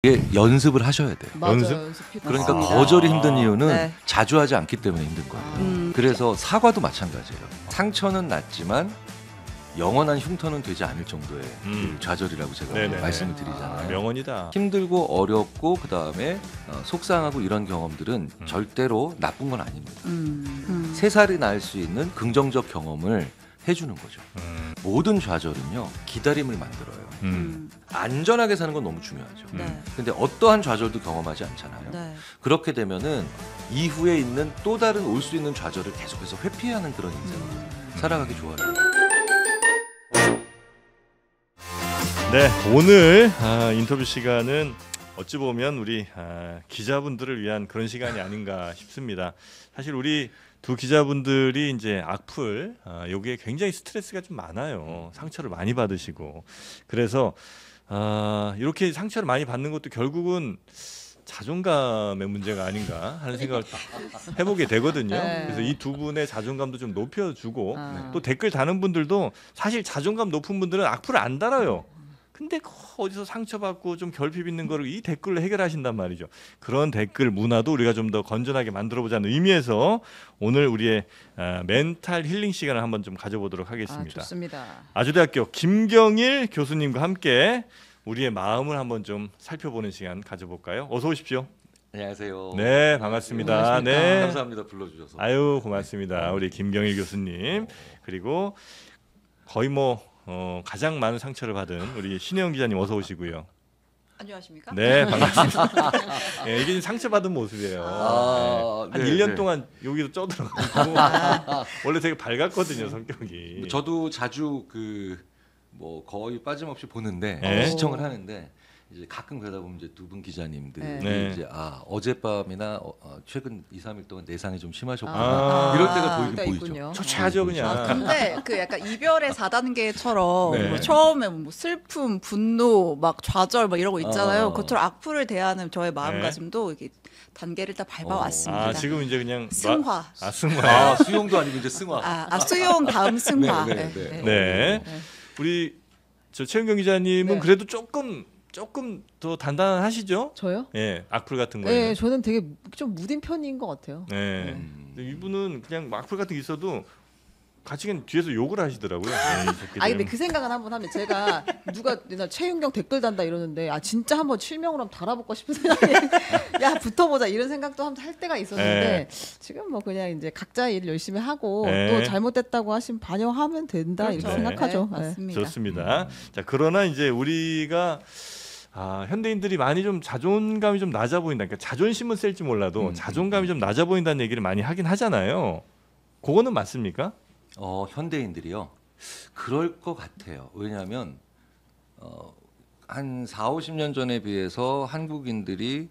이게 연습을 하셔야 돼요. 맞아요. 연습? 그러니까 맞습니다. 거절이 힘든 이유는 네. 자주 하지 않기 때문에 힘든 거예요. 그래서 사과도 마찬가지예요. 상처는 났지만 영원한 흉터는 되지 않을 정도의 그 좌절이라고 제가 네네네. 말씀을 드리잖아요. 명언이다. 힘들고 어렵고 그 다음에 속상하고 이런 경험들은 절대로 나쁜 건 아닙니다. 새살이 날 수 있는 긍정적 경험을 해주는 거죠. 모든 좌절은요 기다림을 만들어요. 안전하게 사는 건 너무 중요하죠. 네. 근데 어떠한 좌절도 경험하지 않잖아요. 네. 그렇게 되면은 이후에 있는 또 다른 올 수 있는 좌절을 계속해서 회피하는 그런 인생을 살아가기 좋아요. 네, 오늘 인터뷰 시간은 어찌 보면 우리 기자분들을 위한 그런 시간이 아닌가 싶습니다. 사실 우리 두 기자분들이 이제 악플 여기에 굉장히 스트레스가 좀 많아요. 상처를 많이 받으시고 그래서 이렇게 상처를 많이 받는 것도 결국은 자존감의 문제가 아닌가 하는 생각을 해보게 되거든요. 네. 그래서 이 두 분의 자존감도 좀 높여주고 또 댓글 다는 분들도 사실 자존감 높은 분들은 악플을 안 달아요. 근데 어디서 상처받고 좀 결핍 있는 거를 이 댓글로 해결하신단 말이죠. 그런 댓글 문화도 우리가 좀 더 건전하게 만들어보자는 의미에서 오늘 우리의 멘탈 힐링 시간을 한번 좀 가져보도록 하겠습니다. 좋습니다. 아주대학교 김경일 교수님과 함께 우리의 마음을 한번 좀 살펴보는 시간 가져볼까요? 어서 오십시오. 안녕하세요. 네, 반갑습니다. 안녕하십니까. 네, 감사합니다. 불러주셔서. 아유 고맙습니다. 우리 김경일 교수님 그리고 거의 뭐 가장 많은 상처를 받은 우리 신혜영 기자님 어서 오시고요. 안녕하십니까? 네, 반갑습니다. 네, 이게 상처받은 모습이에요. 한 1년 동안 여기도 쪄들어가지고 원래 되게 밝았거든요, 성격이. 저도 자주 뭐 거의 빠짐없이 보는데 네. 시청을 하는데 이제 가끔 그러다 보면 이제 두 분 기자님들이 네. 이제 어젯밤이나 최근 2, 3일 동안 내상이 좀 심하셨구나 이럴 때가 보이긴 보이죠. 있군요. 초췌하죠 그냥. 근데 그 약간 이별의 4단계처럼 네. 뭐 처음에 뭐 슬픔, 분노, 막 좌절 막 이런 거 있잖아요. 그것처럼 악플을 대하는 저의 마음가짐도 이렇게 단계를 다 밟아왔습니다. 지금 이제 그냥 승화. 승화. 수용도 아니고 이제 승화. 수용 다음 승화. 네. 우리 저 최은경 기자님은 네. 그래도 조금 더 단단하시죠? 저요? 예, 악플 같은 거에. 네, 저는 되게 좀 무딘 편인 것 같아요. 네. 근데 이분은 그냥 악플 같은 게 있어도 같이 그냥 뒤에서 욕을 하시더라고요. 근데 그 생각은 한번 하면 제가 누가 옛날 최윤경 댓글 단다 이러는데 진짜 한번 실명으로 한번 달아볼까 싶은 생각이 야 붙어보자 이런 생각도 한번 할 때가 있었는데 지금 뭐 그냥 이제 각자 일을 열심히 하고 또 잘못됐다고 하시면 반영하면 된다 그렇죠. 이렇게 생각하죠. 네, 맞습니다. 좋습니다. 자, 그러나 이제 우리가 현대인들이 많이 좀 자존감이 좀 낮아 보인다. 그러니까 자존심은 셀지 몰라도 자존감이 좀 낮아 보인다는 얘기를 많이 하긴 하잖아요. 그거는 맞습니까? 현대인들이요. 그럴 것 같아요. 왜냐하면 한 4, 50년 전에 비해서 한국인들이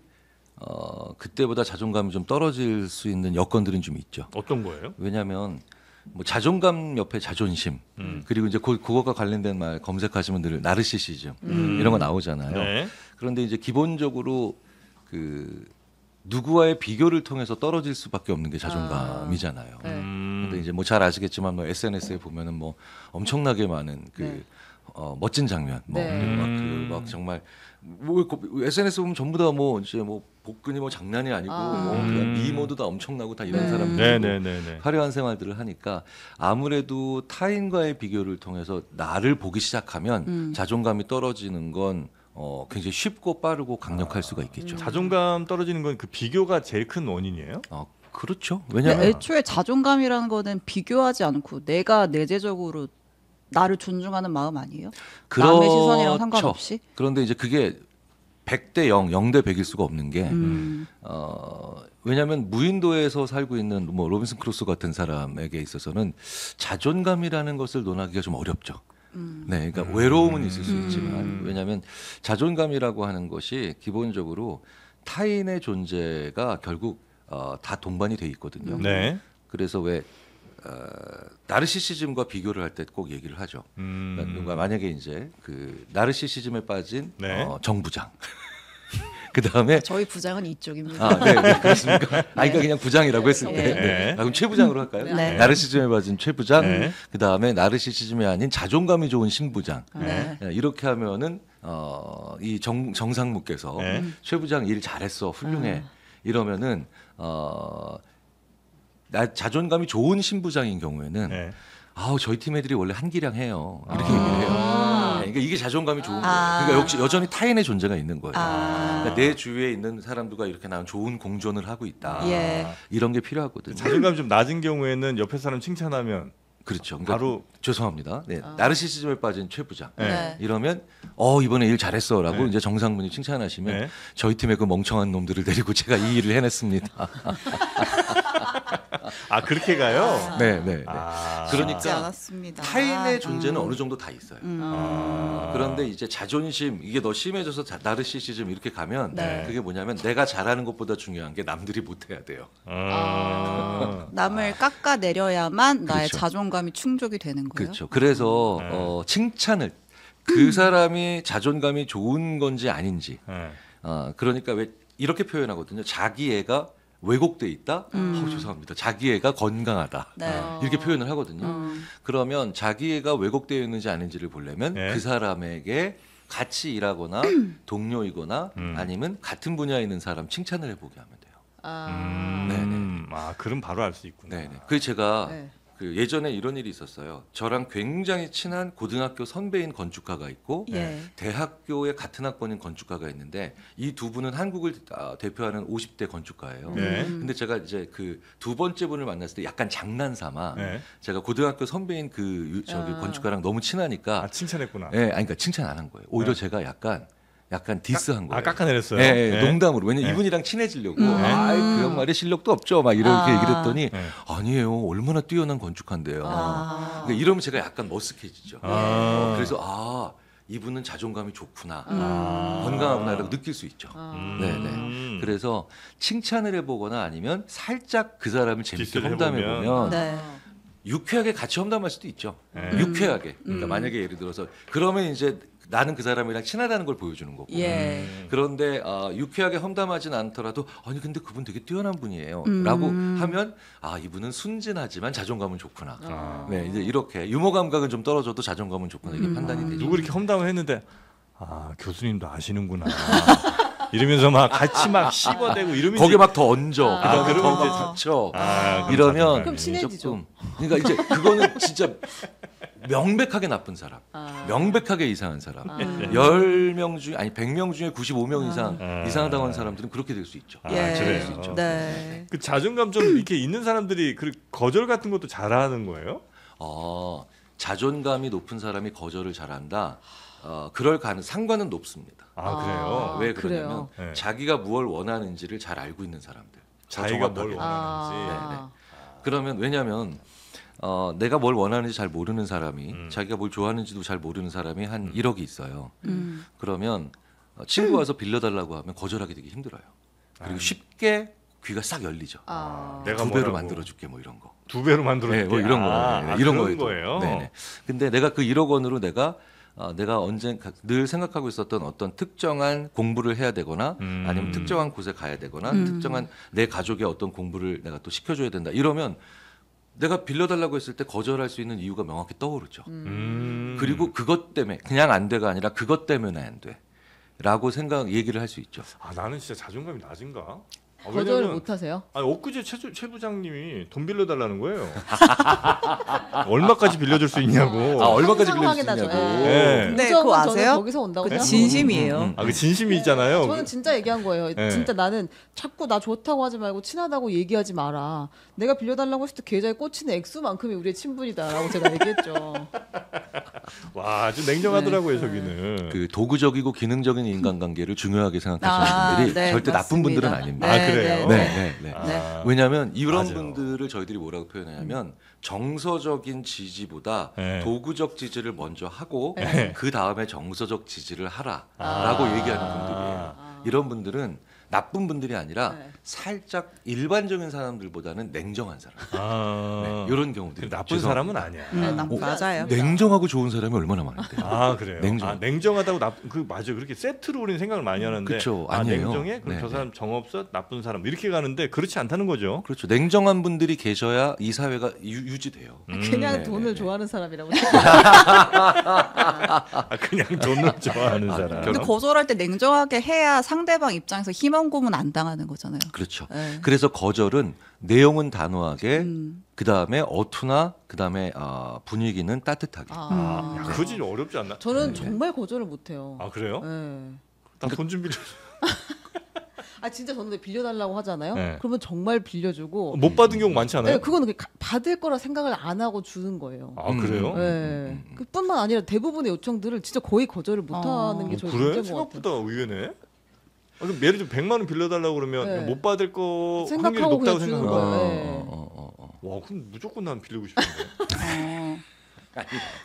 그때보다 자존감이 좀 떨어질 수 있는 여건들은 좀 있죠. 어떤 거예요? 왜냐하면 뭐 자존감 옆에 자존심 그리고 이제 그것과 관련된 말 검색하시면 늘 나르시시즘 이런 거 나오잖아요. 네. 그런데 이제 기본적으로 누구와의 비교를 통해서 떨어질 수밖에 없는 게 자존감이잖아요. 근데 이제 뭐 잘 아시겠지만 뭐 SNS에 보면은 뭐 엄청나게 많은 멋진 장면, 막 정말 뭐 SNS 보면 전부 다 뭐 이제 뭐 복근이 뭐 장난이 아니고 뭐 그냥 미모도 다 엄청나고 다 이런 사람들이 네. 화려한 생활들을 하니까 아무래도 타인과의 비교를 통해서 나를 보기 시작하면 자존감이 떨어지는 건 굉장히 쉽고 빠르고 강력할 수가 있겠죠. 자존감 떨어지는 건 그 비교가 제일 큰 원인이에요? 그렇죠. 근데 왜냐하면 애초에 자존감이라는 거는 비교하지 않고 내가 내재적으로 나를 존중하는 마음 아니에요? 남의 시선이랑 상관없이? 그런데 이제 그게 100대 0, 0대 100일 수가 없는 게 왜냐하면 무인도에서 살고 있는 뭐 로빈슨 크루소 같은 사람에게 있어서는 자존감이라는 것을 논하기가 좀 어렵죠. 네, 그러니까 외로움은 있을 수 있지만 왜냐하면 자존감이라고 하는 것이 기본적으로 타인의 존재가 결국 다 동반이 돼 있거든요. 네. 그래서 왜 나르시시즘과 비교를 할 때 꼭 얘기를 하죠. 그러니까 만약에 이제 나르시시즘에 빠진 정 부장, 그 다음에 저희 부장은 이쪽입니다. 네, 그렇습니까? 그러니까 그냥 부장이라고 했을 때, 그럼 최 부장으로 할까요? 네. 나르시즘에 빠진 최 부장, 그 다음에 나르시시즘이 아닌 자존감이 좋은 신 부장. 이렇게 하면은 이 정상무께서 네. 최 부장 일 잘했어, 훌륭해 이러면은 나 자존감이 좋은 신부장인 경우에는 네. 아우 저희 팀 애들이 원래 한기량해요 이렇게 얘기를 해요. 네, 그러니까 이게 자존감이 좋은 거예요. 아. 그러니까 역시 여전히 타인의 존재가 있는 거예요. 아. 그러니까 내 주위에 있는 사람들과 이렇게 나는 좋은 공존을 하고 있다. 예. 이런 게 필요하거든요. 자존감이 좀 낮은 경우에는 옆에 사람 칭찬하면 그렇죠. 그러니까 바로 죄송합니다. 네, 나르시시즘에 빠진 최 부장. 네. 이러면 이번에 일 잘했어라고 네. 이제 정상분이 칭찬하시면 네. 저희 팀의 그 멍청한 놈들을 데리고 제가 이 일을 해냈습니다. 아 그렇게 가요? 네, 네. 네. 아. 그러니까 쉽지 않았습니다. 타인의 존재는 어느 정도 다 있어요. 아. 그런데 이제 자존심 이게 더 심해져서 나르시시즘 이렇게 가면 네. 그게 뭐냐면 내가 잘하는 것보다 중요한 게 남들이 못해야 돼요. 남을 깎아내려야만 나의 그렇죠. 자존감이 충족이 되는 거예요. 그렇죠. 그래서 네. 칭찬을 그 사람이 자존감이 좋은 건지 아닌지 네. 그러니까 왜 이렇게 표현하거든요. 자기 애가 왜곡돼 있다. 죄송합니다. 자기 애가 건강하다. 네. 이렇게 표현을 하거든요. 그러면 자기 애가 왜곡되어 있는지 아닌지를 보려면 네. 그 사람에게 같이 일하거나 동료이거나 아니면 같은 분야에 있는 사람 칭찬을 해보게 하면 돼요. 네네. 아 그럼 바로 알 수 있구나. 네네. 그 제가 네. 그 예전에 이런 일이 있었어요. 저랑 굉장히 친한 고등학교 선배인 건축가가 있고 예. 대학교에 같은 학번인 건축가가 있는데 이 두 분은 한국을 대표하는 50대 건축가예요. 네. 근데 제가 이제 그 두 번째 분을 만났을 때 약간 장난삼아 네. 제가 고등학교 선배인 그 저기 건축가랑 너무 친하니까 아 칭찬했구나. 아니 그러니까 칭찬 안 한 거예요. 오히려 제가 약간 디스한 거예요. 아 깎아내렸어요. 예, 네. 농담으로. 왜냐 네. 이분이랑 친해지려고. 그 양말에 실력도 없죠. 막 이렇게 얘기를 했더니 네. 아니에요. 얼마나 뛰어난 건축가인데요. 그러니까 이러면 제가 약간 머쓱해지죠. 그래서 이분은 자존감이 좋구나. 건강하구나라고 느낄 수 있죠. 네네. 그래서 칭찬을 해보거나 아니면 살짝 그 사람을 재밌게 디스를 험담해보면 네. 유쾌하게 같이 험담할 수도 있죠. 네. 유쾌하게. 그러니까 만약에 예를 들어서 그러면 이제 나는 그 사람이랑 친하다는 걸 보여주는 거고. 예. 그런데 유쾌하게 험담하진 않더라도 아니 근데 그분 되게 뛰어난 분이에요.라고 하면 이분은 순진하지만 자존감은 좋구나. 네 이제 이렇게 유머 감각은 좀 떨어져도 자존감은 좋구나 이게 판단이 되죠. 누구 이렇게 험담을 했는데 교수님도 아시는구나. 이러면서 막 같이 막 씹어대고 이러면 거기에 막 더 얹어. 아, 그다음에 그러면 더 이제 닫혀. 그럼 이러면 자존감이. 그럼 친해지죠. 조금 그러니까 이제 그거는 진짜 명백하게 나쁜 사람, 명백하게 이상한 사람. 10명 중에 아니 100명 중에 95명 이상 이상하다고 하는 사람들은 그렇게 될 수 있죠. 예. 그럴 수 있죠. 네. 그 자존감 좀 이렇게 있는 사람들이 그 거절 같은 것도 잘하는 거예요? 자존감이 높은 사람이 거절을 잘한다. 그럴 상관은 높습니다. 아 그래요? 왜 그래요. 그러냐면 네. 자기가 무엇을 원하는지를 잘 알고 있는 사람들. 더 자기가 뭘 정확하게. 원하는지. 그러면 왜냐하면 내가 뭘 원하는지 잘 모르는 사람이 자기가 뭘 좋아하는지도 잘 모르는 사람이 한 1억이 있어요. 그러면 친구 와서 빌려달라고 하면 거절하기 되게 힘들어요. 그리고 쉽게 귀가 싹 열리죠. 내가 2배로 뭐라고. 만들어줄게 뭐 이런 거. 2배로 만들어줄게. 네, 뭐 이런 거. 이런 그런 거에도. 거예요. 네네. 근데 내가 그 1억 원으로 내가 언젠가 늘 생각하고 있었던 어떤 특정한 공부를 해야 되거나 아니면 특정한 곳에 가야 되거나 특정한 내 가족의 어떤 공부를 내가 또 시켜줘야 된다. 이러면 내가 빌려달라고 했을 때 거절할 수 있는 이유가 명확히 떠오르죠. 그리고 그것 때문에 그냥 안 돼가 아니라 그것 때문에 안 돼. 라고 얘기를 할 수 있죠. 나는 진짜 자존감이 낮은가? 거절을 왜냐면- 못 하세요? 엊그제 최 부장님이 돈 빌려달라는 거예요. 얼마까지 빌려줄 수 있냐고. 얼마까지 빌려줄 수 상황에 있냐고. 따져. 네. 네, 그거 저는 아세요? 거기서 온다고 그 생각해요. 진심이에요. 그 진심이 있잖아요. 저는 진짜 얘기한 거예요. 네. 진짜 나는 자꾸 나 좋다고 하지 말고 친하다고 얘기하지 마라. 내가 빌려달라고 했을 때 계좌에 꽂히는 액수만큼이 우리의 친분이다라고 제가 얘기했죠. 와, 아주 냉정하더라고요, 네. 저기는. 그 도구적이고 기능적인 인간관계를 중요하게 생각하시는 분들이 네, 절대 나쁜 맞습니다. 분들은 아닙니다. 아, 그래요? 네. 아. 왜냐하면 이런 맞아요. 분들을 저희들이 뭐라고 표현하냐면 정서적인 지지보다 네. 도구적 지지를 먼저 하고 네. 그 다음에 정서적 지지를 하라라고 얘기하는 분들이에요. 이런 분들은 나쁜 분들이 아니라 네. 살짝 일반적인 사람들보다는 냉정한 사람. 아, 네, 이런 경우들이 나쁜 사람은 아니야. 맞아요. 냉정하고 좋은 사람이 얼마나 많은데요. 아 그래요. 냉정. 아, 냉정하다고 맞아. 그렇게 세트로 우리는 생각을 많이 하는데. 그쵸, 아, 아니에요. 냉정해? 그럼 네, 저 사람 정없어? 나쁜 사람 이렇게 가는데 그렇지 않다는 거죠. 그렇죠. 냉정한 분들이 계셔야 이 사회가 유지돼요. 그냥 네, 돈을 네, 좋아하는 사람이라고. 아, 그냥 돈을 좋아하는 사람. 근데 거절할 때 냉정하게 해야 상대방 입장에서 희망 고문 안 당하는 거잖아요. 그렇죠. 네. 그래서 거절은 내용은 단호하게, 그 다음에 어투나, 그 다음에 분위기는 따뜻하게. 야, 그거 진짜 어렵지 않나? 저는 정말 거절을 못해요. 아 그래요? 네. 나 돈 좀 빌려. 아 진짜 저는 왜 빌려달라고 하잖아요. 네. 그러면 정말 빌려주고. 못 받은 경우 많지 않아요? 네, 그거는 받을 거라 생각을 안 하고 주는 거예요. 아 그래요? 네. 그뿐만 아니라 대부분의 요청들을 진짜 거의 거절을 못하는 게 저희 그래? 문제인 것 같아요. 생각보다 의외네. 아, 그럼 예를 들어 100만 원 빌려달라고 그러면 네. 못 받을 거 확률이 생각하고 높다고 그냥 주는 생각하는 거예요. 거야. 네. 와, 그럼 무조건 난 빌리고 싶은데.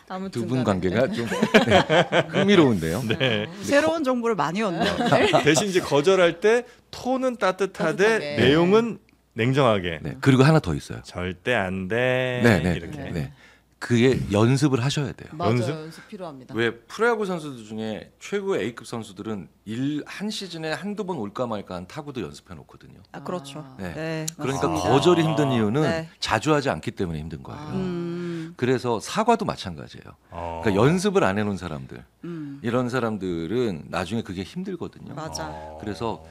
아무튼 두 분 간에. 관계가 좀 흥미로운데요. 네. 새로운 정보를 많이 얻네요. 대신 이제 거절할 때 톤은 따뜻하되 따뜻하게. 내용은 냉정하게. 네. 그리고 하나 더 있어요. 절대 안 돼. 네, 네, 이렇게. 네. 그게 연습을 하셔야 돼요. 맞아요. 연습? 연습 필요합니다. 왜 프로야구 선수들 중에 최고의 A급 선수들은 한 시즌에 한두 번 올까 말까 한 타구도 연습해 놓거든요. 아, 그렇죠. 네. 네, 그러니까 맞습니다. 거절이 힘든 이유는 네. 자주 하지 않기 때문에 힘든 거예요. 그래서 사과도 마찬가지예요. 어. 그러니까 연습을 안 해놓은 사람들, 음, 이런 사람들은 나중에 그게 힘들거든요. 맞아. 그래서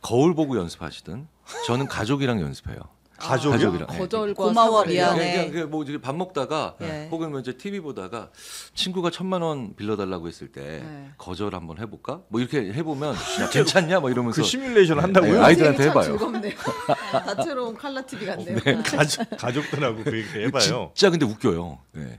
거울 보고 연습하시든 저는 가족이랑 연습해요. 가족이요? 가족이랑. 네. 거절과 고마워, 사과를 미안해. 그냥 뭐 이제 밥 먹다가 네. 혹은 뭐 이제 TV 보다가 친구가 1,000만 원 빌려달라고 했을 때 네. 거절 한번 해볼까? 뭐 이렇게 해보면 야, 괜찮냐? 뭐 이러면서 그 시뮬레이션 한다고요? 네, 아이들한테 참 해봐요. 즐겁네요. 다채로운 칼라 TV 같네요. 가족들하고 그 얘기 해봐요. 진짜 근데 웃겨요. 네.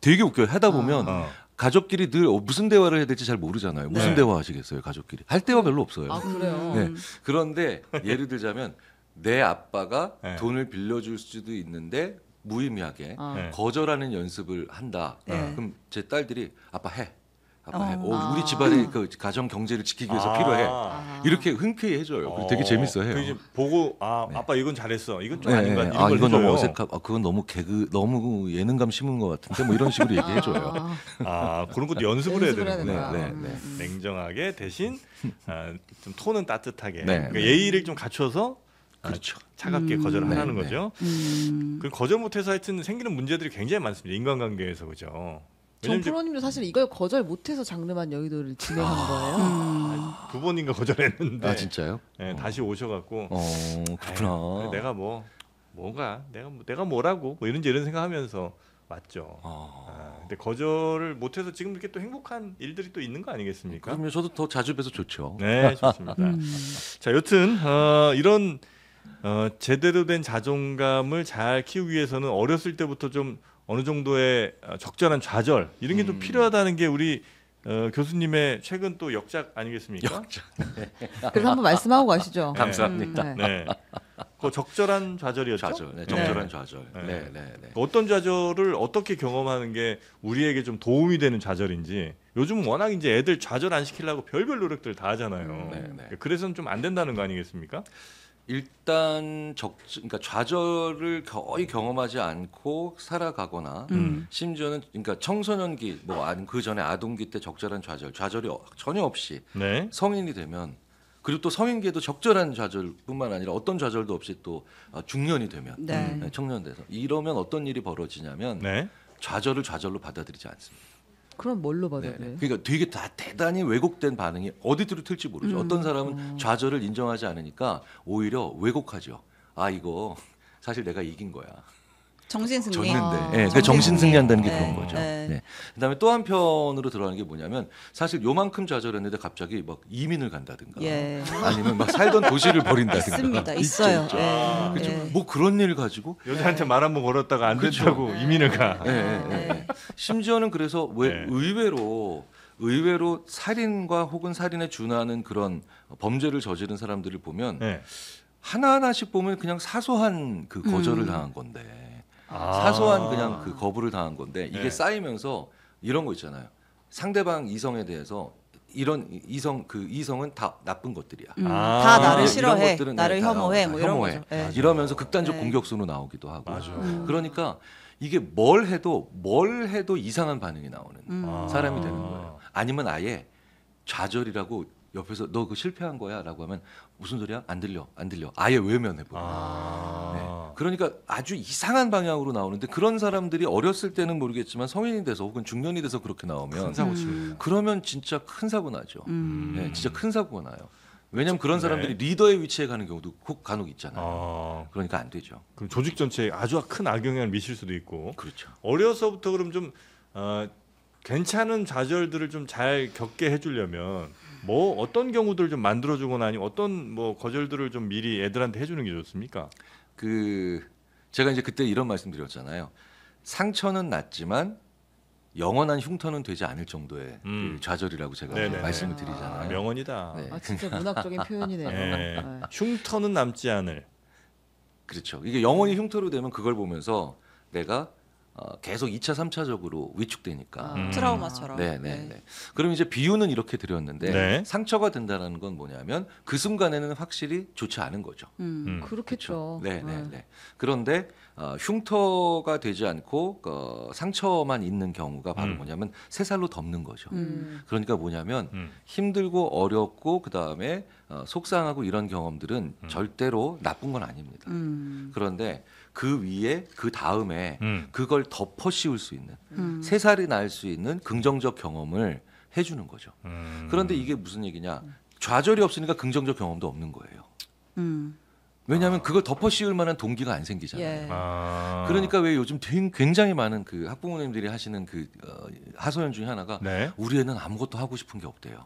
되게 웃겨요. 하다 보면 어. 가족끼리 늘 무슨 대화를 해야 될지 잘 모르잖아요. 무슨 네. 대화 하시겠어요, 가족끼리? 할 대화 별로 없어요. 아 그래요. 네. 그런데 예를 들자면 내 아빠가 네. 돈을 빌려줄 수도 있는데 무의미하게 아. 네. 거절하는 연습을 한다. 네. 그럼 제 딸들이 아빠 해. 아빠 해. 아. 우리 집안의 그 가정 경제를 지키기 위해서 필요해. 이렇게 흔쾌히 해줘요. 그리고 되게 재밌어해요. 그 이제 보고 아빠 이건 잘했어. 이건 좀 아닌 것 같아. 아, 이런 걸 이건 너무 해줘요. 어색하. 그건 너무 너무 예능감 심은 것 같은데 뭐 이런 식으로 얘기해줘요. 그런 것도 연습을 해야 연습을 해야 되는 된다. 거야. 네, 네. 냉정하게 대신 좀 톤은 따뜻하게. 네, 그러니까 네. 예의를 좀 갖춰서 그렇죠. 차갑게 거절하는 네, 거죠. 음. 그 거절 못해서 하여튼 생기는 문제들이 굉장히 많습니다. 인간관계에서 그죠. 전 왜냐면 이제 프로님도 사실 이걸 거절 못해서 장르만 여의도를 진행한 거예요. 두 번인가 거절했는데 아 진짜요? 네, 다시 오셔갖고 그렇구나. 아유, 내가 내가 뭐라고 뭐 이런 생각하면서 맞죠. 근데 거절을 못해서 지금 이렇게 또 행복한 일들이 또 있는 거 아니겠습니까? 그럼요. 저도 더 자주 뵈서 좋죠. 네, 좋습니다. 자, 여튼 이런 제대로 된 자존감을 잘 키우기 위해서는 어렸을 때부터 좀 어느 정도의 적절한 좌절 이런 게 좀 필요하다는 게 우리 교수님의 최근 또 역작 아니겠습니까? 그래서 한번 말씀하고 가시죠. 감사합니다. 네. 네. 그 적절한 좌절이었죠. 좌절, 네, 적절한 좌절. 네, 네, 네. 어떤 좌절을 어떻게 경험하는 게 우리에게 좀 도움이 되는 좌절인지 요즘은 워낙 이제 애들 좌절 안 시키려고 별별 노력들 다 하잖아요. 네, 네. 그래서는 좀 안 된다는 거 아니겠습니까? 일단 그러니까 좌절을 거의 경험하지 않고 살아가거나 심지어는 그러니까 청소년기 뭐 그 전에 아동기 때 적절한 좌절이 전혀 없이 네. 성인이 되면 그리고 또 성인기에도 적절한 좌절뿐만 아니라 어떤 좌절도 없이 또 중년이 되면 네. 청년 돼서 이러면 어떤 일이 벌어지냐면 네. 좌절을 좌절로 받아들이지 않습니다. 그럼 뭘로 네, 받아들여요? 그러니까 되게 다 대단히 왜곡된 반응이 어디로 튈지 모르죠. 어떤 사람은 좌절을 인정하지 않으니까 오히려 왜곡하죠. 아 이거 사실 내가 이긴 거야. 정신승리. 졌는데, 그 정신 승리한다는 게 네, 그런 거죠. 네. 네. 그다음에 또 한편으로 들어가는 게 뭐냐면 사실 요만큼 좌절했는데 갑자기 막 이민을 간다든가, 예. 아니면 막 살던 도시를 버린다든가. 있습니다. 있어요. 있죠. 예. 그렇죠. 예. 뭐 그런 일 가지고. 여자한테 말 한 번 걸었다가 안 된다고 이민을 가. 네. 심지어는 그래서 왜 네. 의외로 살인과 혹은 살인에 준하는 그런 범죄를 저지른 사람들을 보면 네. 하나하나씩 보면 그냥 사소한 그 거절을 당한 건데. 아. 사소한 그냥 그 거부를 당한 건데 이게 네. 쌓이면서 이런 거 있잖아요. 상대방 이성에 대해서 이런 이성은 다 나쁜 것들이야. 다 나를 이런 싫어해, 것들은 나를 다 혐오해, 뭐 이런 혐오해. 거죠. 네. 이러면서 극단적 네. 공격수로 나오기도 하고. 맞아. 그러니까 이게 뭘 해도 이상한 반응이 나오는 사람이 되는 거예요. 아니면 아예 좌절이라고 옆에서 너 그거 실패한 거야라고 하면 무슨 소리야? 안 들려. 아예 외면해 버려. 네. 그러니까 아주 이상한 방향으로 나오는데 그런 사람들이 어렸을 때는 모르겠지만 성인이 돼서 혹은 중년이 돼서 그렇게 나오면 큰 사고 칩니다. 그러면 진짜 큰 사고 나죠. 네, 진짜 큰 사고가 나요. 왜냐하면 그런 사람들이 리더의 위치에 가는 경우도 간혹 있잖아요. 그러니까 안 되죠. 그럼 조직 전체에 아주 큰 악영향을 미칠 수도 있고. 그렇죠. 어려서부터 그럼 좀 괜찮은 좌절들을 좀 잘 겪게 해주려면 뭐 어떤 경우들을 좀 만들어주거나 아니면 어떤 뭐 거절들을 좀 미리 애들한테 해주는 게 좋습니까? 제가 이제 그때 이런 말씀드렸잖아요. 상처는 났지만 영원한 흉터는 되지 않을 정도의 그 좌절이라고 제가 네네네. 말씀을 드리잖아요. 명언이다. 네. 진짜 문학적인 표현이네요. 네. 네. 흉터는 남지 않을. 그렇죠. 이게 영원히 흉터로 되면 그걸 보면서 내가 계속 2차, 3차적으로 위축되니까. 트라우마처럼. 네. 그럼 이제 비유는 이렇게 드렸는데 네. 상처가 된다는 건 뭐냐면 그 순간에는 확실히 좋지 않은 거죠. 그렇겠죠. 네. 그런데 흉터가 되지 않고 상처만 있는 경우가 바로 뭐냐면 새살로 덮는 거죠. 그러니까 뭐냐면 힘들고 어렵고 그다음에 속상하고 이런 경험들은 절대로 나쁜 건 아닙니다. 그런데 그 위에 그 다음에 그걸 덮어 씌울 수 있는 새살이 날 수 있는 긍정적 경험을 해주는 거죠. 그런데 이게 무슨 얘기냐? 좌절이 없으니까 긍정적 경험도 없는 거예요. 왜냐하면 그걸 덮어 씌울 만한 동기가 안 생기잖아요. 예. 그러니까 왜 요즘 굉장히 많은 그 학부모님들이 하시는 그 하소연 중에 하나가 네. 우리 애는 아무것도 하고 싶은 게 없대요.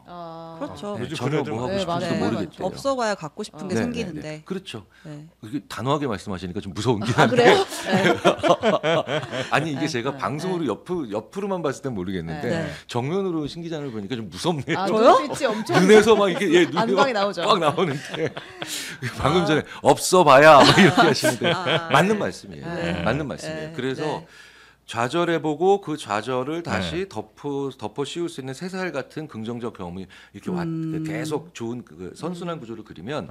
그렇죠. 요즘 전혀 그런 뭐 하고 애들 싶은지도 많아요. 모르겠대요. 없어봐야 갖고 싶은 게 네, 생기는데. 네. 그렇죠. 네. 이게 단호하게 말씀하시니까 좀 무서운긴 아 한데 그래요? 아니 이게 제가 방송으로 옆으로만 봤을 땐 모르겠는데 네. 정면으로 신 기자를 보니까 좀 무섭네요. 저요? 빛이 엄청 눈에서 막 이게 눈이 안광이 나오죠. 꽉 나오는데 방금 전에 없어봐야 막 이렇게 하시는데 맞는 말씀이에요. 네. 맞는 말씀이에요. 네. 그래서 네. 좌절해보고 그 좌절을 다시 덮어 씌울 수 있는 새살 같은 긍정적 경험이 이렇게 계속 좋은 그 선순환 구조를 그리면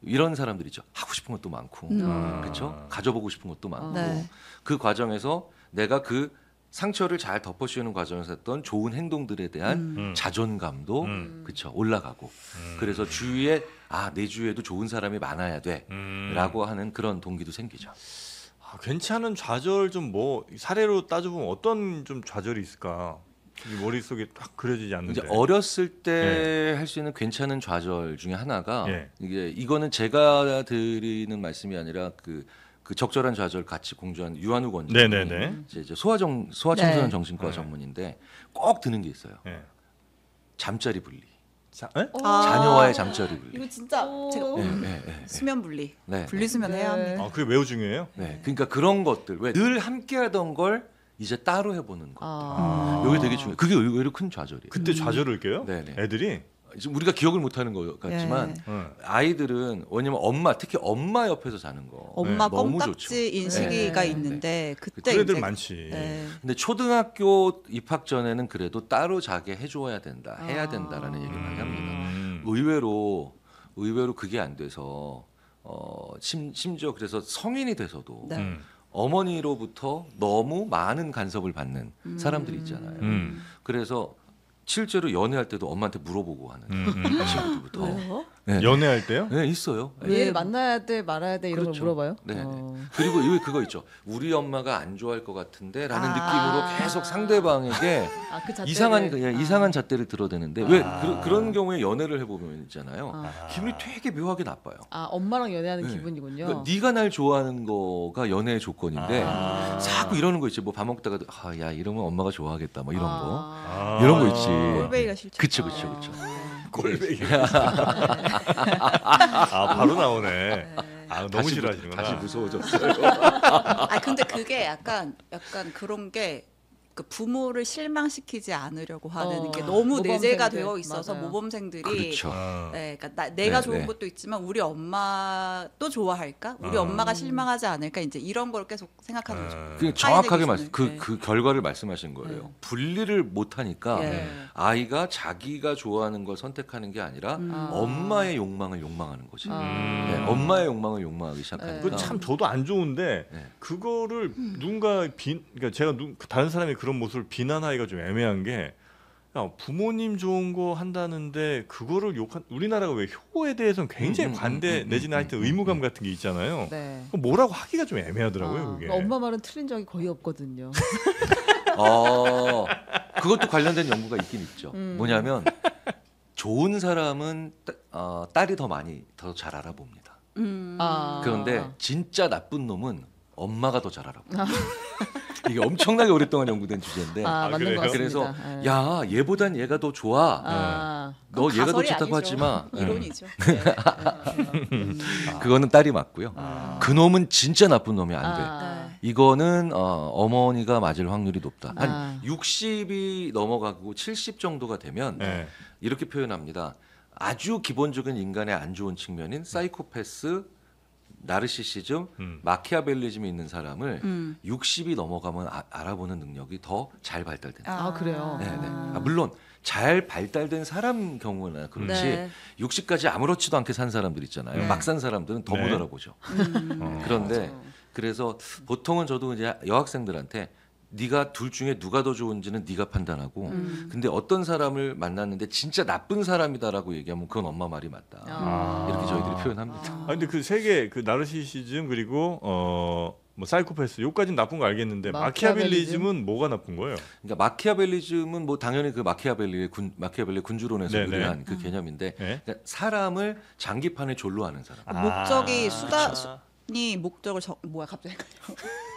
이런 사람들 있죠. 하고 싶은 것도 많고, 그렇죠? 가져보고 싶은 것도 많고, 네. 그 과정에서 내가 그 상처를 잘 덮어 씌우는 과정에서 했던 좋은 행동들에 대한 자존감도 그렇죠 올라가고, 그래서 주위에 내 주위에도 좋은 사람이 많아야 돼라고 하는 그런 동기도 생기죠. 괜찮은 좌절 좀 뭐 사례로 따져보면 어떤 좀 좌절이 있을까? 이 머릿속에 딱 그려지지 않는데. 이제 어렸을 때 할 수 있는 괜찮은 좌절 중에 하나가 이거는 제가 드리는 말씀이 아니라 그 적절한 좌절 같이 공유한 유한욱 원장이 네네네. 이제 소아청소년 네. 정신과 전문인데 꼭 드는 게 있어요. 네. 잠자리 분리. 아. 자녀와의 잠자리 분리. 이거 진짜 제가 수면 분리. 네. 분리수면 해야 합니다. 그게 매우 중요해요. 네, 그러니까 그런 것들 왜 늘 함께하던 걸 이제 따로 해보는 것. 이게 되게 중요해요. 그게 의외로 큰 좌절이에요. 그때 좌절을 껴요? 네네. 애들이? 지금 우리가 기억을 못하는 것 같지만 아이들은 왜냐면 특히 엄마 옆에서 자는 거 엄마 너무 껌딱지인 좋죠. 시기가 네. 있는데 그때 그런 애들 이제 많지. 네. 근데 초등학교 입학 전에는 그래도 따로 자게 해줘야 된다, 해야 된다라는 얘기를 많이 합니다. 의외로 그게 안 돼서 심지어 그래서 성인이 돼서도 네. 어머니로부터 너무 많은 간섭을 받는 사람들이 있잖아요. 그래서 실제로 연애할 때도 엄마한테 물어보고 하는 친구들부터 왜요? 네. 연애할 때요? 네, 있어요. 네. 얘를 만나야 돼 말아야 돼 이런 그렇죠. 걸 물어봐요. 네. 그리고 이거 그거 있죠. 우리 엄마가 안 좋아할 것 같은데라는 느낌으로 계속 상대방에게 그 자체를. 이상한 잣대를 들어대는데 왜 그런 경우에 연애를 해보면 있잖아요. 기분이 되게 묘하게 나빠요. 엄마랑 연애하는 네. 기분이군요. 그러니까 네가 날 좋아하는 거가 연애의 조건인데 자꾸 이러는 거 있지. 뭐 밥 먹다가도 야 이러면 엄마가 좋아하겠다. 뭐 이런 거 이런 거 있지. 꼴배기가 싫죠. 그쵸. 꼴배기. 바로 나오네. 너무 싫어하시는구나. 다시 무서워졌어요. 근데 그게 약간 그런 게 그 부모를 실망시키지 않으려고 하는 게 너무 모범생들. 내재가 되어 있어서 맞아요. 모범생들이 그렇죠. 네, 그러니까 내가 네, 좋은 네. 것도 있지만 우리 엄마도 좋아할까? 우리 엄마가 실망하지 않을까? 이제 이런 걸 계속 생각하는 거죠. 그 정확하게 기준을. 네. 그 결과를 말씀하신 거예요. 분리를 못 하니까 네. 아이가 자기가 좋아하는 걸 선택하는 게 아니라 엄마의 욕망을 욕망하는 거지. 네, 엄마의 욕망을 욕망하기 시작하니까. 그 참 저도 안 좋은데 네. 그거를 누군가 그러니까 제가 다른 사람이 그런 모습을 비난하기가 좀 애매한 게 야, 부모님 좋은 거 한다는데 그거를 욕한 우리나라가 왜 효에 대해서는 굉장히 관대 내지는 하여튼 의무감 같은 게 있잖아요. 네. 그럼 뭐라고 하기가 좀 애매하더라고요. 그게. 엄마 말은 틀린 적이 거의 없거든요. 그것도 관련된 연구가 있긴 있죠. 뭐냐면 좋은 사람은 딸이 더 잘 알아봅니다. 그런데 진짜 나쁜 놈은 엄마가 더 잘 알아봅니다. 이게 엄청나게 오랫동안 연구된 주제인데 맞는 그래요? 것 같습니다. 그래서 네. 야 얘보단 얘가 더 좋아. 너 그건 얘가 더 가설이 좋다고 아니죠. 하지 마. 이론이죠. 그거는 딸이 맞고요. 그 놈은 진짜 나쁜 놈이 안 돼. 네. 이거는 어머니가 맞을 확률이 높다. 한 아. 60이 넘어가고 70 정도가 되면 네. 이렇게 표현합니다. 아주 기본적인 인간의 안 좋은 측면인 사이코패스, 나르시시즘, 마키아벨리즘이 있는 사람을 60이 넘어가면 알아보는 능력이 더 잘 발달된다. 그래요. 네네. 물론 잘 발달된 사람 경우나 그렇지 네. 60까지 아무렇지도 않게 산 사람들 있잖아요. 네. 막 산 사람들은 더 못 네. 알아보죠. 그런데 그래서 보통은 저도 이제 여학생들한테 네가 둘 중에 누가 더 좋은지는 네가 판단하고 근데 어떤 사람을 만났는데 진짜 나쁜 사람이다라고 얘기하면 그건 엄마 말이 맞다. 이렇게 저희들이 표현합니다. 근데 그 세 개 그 나르시시즘 그리고 뭐 사이코패스 요까지는 나쁜 거 알겠는데 마키아벨리즘은 뭐가 나쁜 거예요? 그러니까 마키아벨리즘은 뭐 당연히 그 마키아벨리의 군주론에서 네네. 유래한 그 개념인데 네. 그러니까 사람을 장기판에 졸로 하는 사람. 목적이 수단이 목적을 뭐야 갑자기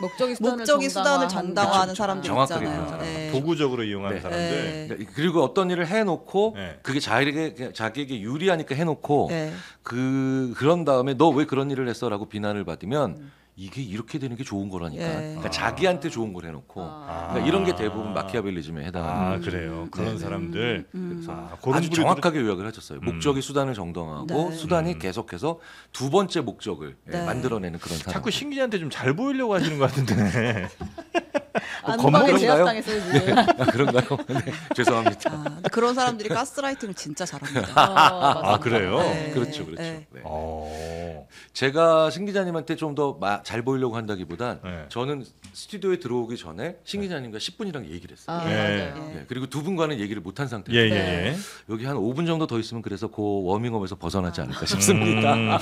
목적이 수단을 정당화하는 그쵸. 사람들 정확하게 있잖아요. 그런 사람. 네. 도구적으로 이용하는 네. 사람들. 네. 그러니까 그리고 어떤 일을 해놓고 네. 그게 자기에게 유리하니까 해놓고 네. 그런 다음에 너 왜 그런 일을 했어라고 비난을 받으면 이게 이렇게 되는 게 좋은 거라니까. 예. 그러니까 자기한테 좋은 걸 해놓고 그러니까 이런 게 대부분 마키아벨리즘에 해당하는 거죠. 그래요. 그런 사람들. 그런 아주 분들이 정확하게 요약을 하셨어요. 목적이 수단을 정당하고 네. 수단이 계속해서 두 번째 목적을 네. 만들어내는 그런 사람. 자꾸 신기자한테 좀 잘 보이려고 하시는 것 같은데. 안방에 겁먹은가요? 제압당했어요 지금. 그런가요? 네, 죄송합니다. 근데 그런 사람들이 가스라이팅을 진짜 잘합니다. 그래요? 네. 그렇죠, 그렇죠. 네. 네. 제가 신 기자님한테 좀 더 잘 보이려고 한다기보단 네. 저는 스튜디오에 들어오기 전에 신 기자님과 10분이랑 얘기를 했어요. 네. 맞아요. 예, 그리고 두 분과는 얘기를 못한 상태예요. 예, 예, 네. 예. 여기 한 5분 정도 더 있으면 그래서 그 워밍업에서 벗어나지 않을까 싶습니다.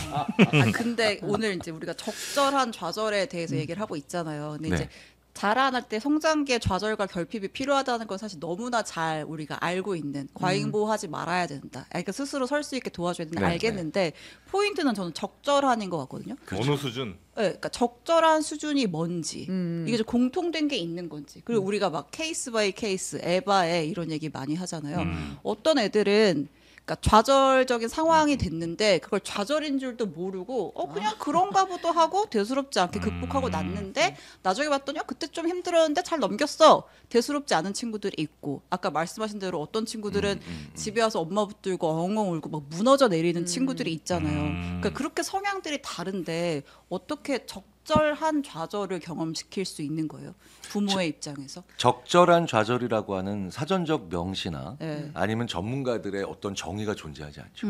근데 오늘 이제 우리가 적절한 좌절에 대해서 얘기를 하고 있잖아요. 근데 네. 이제 자라날 때 성장기에 좌절과 결핍이 필요하다는 건 사실 너무나 잘 우리가 알고 있는 과잉보호하지 말아야 된다. 그러니까 스스로 설 수 있게 도와줘야 된다. 네, 알겠는데 포인트는 저는 적절한인 것 같거든요. 어느 수준? 네, 그러니까 적절한 수준이 뭔지 이게 좀 공통된 게 있는 건지 그리고 우리가 막 케이스 바이 케이스 에바에 이런 얘기 많이 하잖아요. 어떤 애들은 그러니까 좌절적인 상황이 됐는데 그걸 좌절인 줄도 모르고 그냥 그런가 보다 하고 대수롭지 않게 극복하고 났는데 나중에 봤더니 그때 좀 힘들었는데 잘 넘겼어. 대수롭지 않은 친구들이 있고 아까 말씀하신 대로 어떤 친구들은 집에 와서 엄마 붙들고 엉엉 울고 막 무너져 내리는 친구들이 있잖아요. 그러니까 그렇게 성향들이 다른데 어떻게 적절한 좌절을 경험시킬 수 있는 거예요? 부모의 입장에서. 적절한 좌절이라고 하는 사전적 명시나 네. 아니면 전문가들의 어떤 정의가 존재하지 않죠.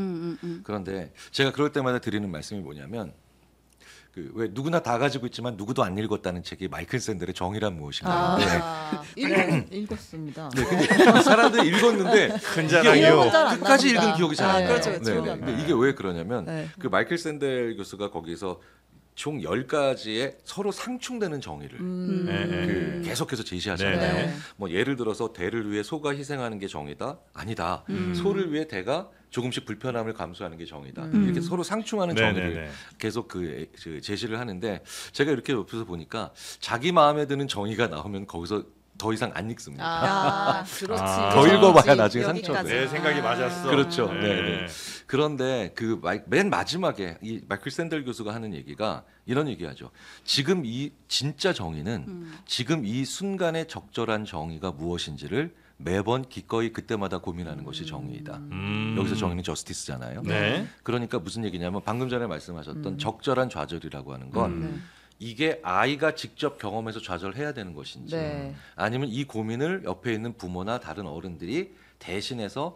그런데 제가 그럴 때마다 드리는 말씀이 뭐냐면 그 왜 누구나 다 가지고 있지만 누구도 안 읽었다는 책이 마이클 샌델의 정의란 무엇인가. 읽었습니다. 네, 근데 사람들이 읽었는데 큰 이게 자랑이요. 잘 안 끝까지 납니다. 읽은 기억이 잘 안 나요. 그렇죠, 그렇죠. 네, 네. 근데 이게 왜 그러냐면 네. 그 마이클 샌델 교수가 거기서 총 10가지의 서로 상충되는 정의를 그 계속해서 제시하잖아요. 네. 뭐 예를 들어서 대를 위해 소가 희생하는 게 정의다? 아니다. 소를 위해 대가 조금씩 불편함을 감수하는 게 정의다. 이렇게 서로 상충하는 정의를 네네네. 계속 그 제시를 하는데 제가 이렇게 옆에서 보니까 자기 마음에 드는 정의가 나오면 거기서 더 이상 안 읽습니다. 그렇지. 더 읽어봐야 그렇지. 나중에 여기까지. 상처. 내 생각이 맞았어. 그렇죠. 네. 네. 그런데 그 맨 마지막에 이 마이클 샌델 교수가 하는 얘기가 이런 얘기하죠. 지금 이 진짜 정의는 지금 이 순간의 적절한 정의가 무엇인지를 매번 기꺼이 그때마다 고민하는 것이 정의이다. 여기서 정의는 저스티스잖아요. 네. 그러니까 무슨 얘기냐면 방금 전에 말씀하셨던 적절한 좌절이라고 하는 건 이게 아이가 직접 경험해서 좌절해야 되는 것인지 네. 아니면 이 고민을 옆에 있는 부모나 다른 어른들이 대신해서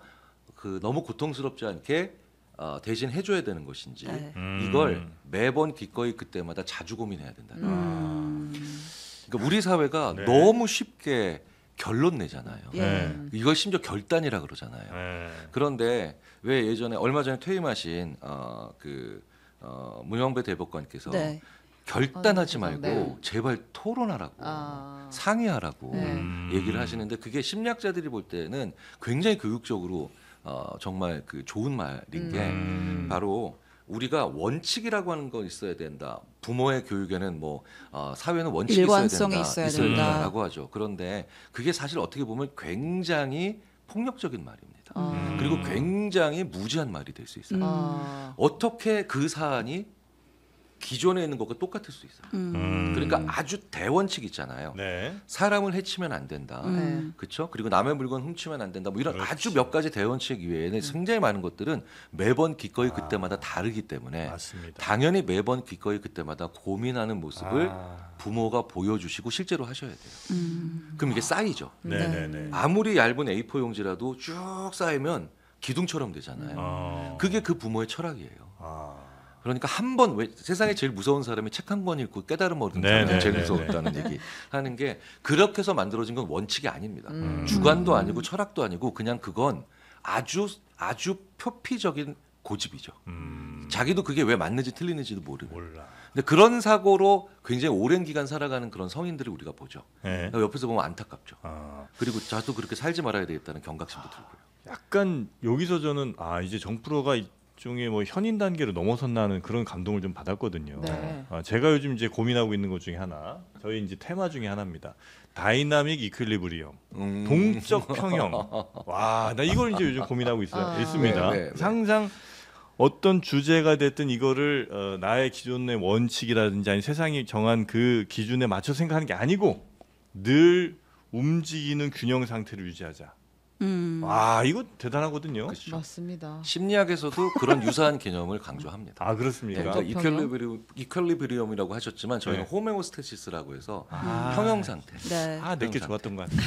그 너무 고통스럽지 않게 대신 해줘야 되는 것인지 네. 이걸 매번 기꺼이 그때마다 자주 고민해야 된다. 그러니까 우리 사회가 네. 너무 쉽게 결론 내잖아요. 예. 이걸 심지어 결단이라 그러잖아요. 네. 그런데 왜 예전에 얼마 전에 퇴임하신 문영배 대법관께서 네. 결단하지 아, 말고 네. 제발 토론하라고 상의하라고 얘기를 하시는데 그게 심리학자들이 볼 때는 굉장히 교육적으로 정말 그 좋은 말인 게 바로 우리가 원칙이라고 하는 거 있어야 된다. 부모의 교육에는 뭐 사회는 원칙이 일관성이 있어야 있어야 된다. 된다라고 하죠. 그런데 그게 사실 어떻게 보면 굉장히 폭력적인 말입니다. 그리고 굉장히 무지한 말이 될 수 있어요. 어떻게 그 사안이 기존에 있는 것과 똑같을 수 있어요. 그러니까 아주 대원칙 있잖아요. 네. 사람을 해치면 안 된다. 그렇죠? 그리고 남의 물건 훔치면 안 된다. 뭐 이런 그렇지. 아주 몇 가지 대원칙 이외에는 굉장히 많은 것들은 매번 기꺼이 그때마다 다르기 때문에 맞습니다. 당연히 매번 기꺼이 그때마다 고민하는 모습을 부모가 보여주시고 실제로 하셔야 돼요. 그럼 이게 쌓이죠. 네네네. 아무리 얇은 A4 용지라도 쭉 쌓이면 기둥처럼 되잖아요. 그게 그 부모의 철학이에요. 그러니까 한 번 세상에 제일 무서운 사람이 책 한 권 읽고 깨달음 얻은 사람이 제일 무서웠다는 얘기 하는 게 그렇게 해서 만들어진 건 원칙이 아닙니다. 주관도 아니고 철학도 아니고 그냥 그건 아주 표피적인 고집이죠. 자기도 그게 왜 맞는지 틀리는지도 모르고. 몰라. 근데 그런 사고로 굉장히 오랜 기간 살아가는 그런 성인들을 우리가 보죠. 네. 그러니까 옆에서 보면 안타깝죠. 그리고 저도 그렇게 살지 말아야 되겠다는 경각심도 들고요. 약간 여기서 저는 이제 정프로가 일종의 뭐 현인 단계로 넘어섰나는 그런 감동을 좀 받았거든요. 네. 제가 요즘 이제 고민하고 있는 것 중에 하나, 저희 이제 테마 중에 하나입니다. 다이나믹 이퀄리브리엄, 동적 평형. 와, 나 이걸 이제 요즘 고민하고 있습니다. 네. 항상 어떤 주제가 됐든 이거를 나의 기존의 원칙이라든지 아니 세상이 정한 그 기준에 맞춰 생각하는 게 아니고 늘 움직이는 균형 상태를 유지하자. 와, 이거 대단하거든요. 그렇죠. 맞습니다. 심리학에서도 그런 유사한 개념을 강조합니다. 그렇습니까? 네, 그러니까 이퀄리브리엄이라고 하셨지만 저희는 네. 호메오스테시스라고 해서 평형 상태. 네. 내게 좋았던 것 같은데.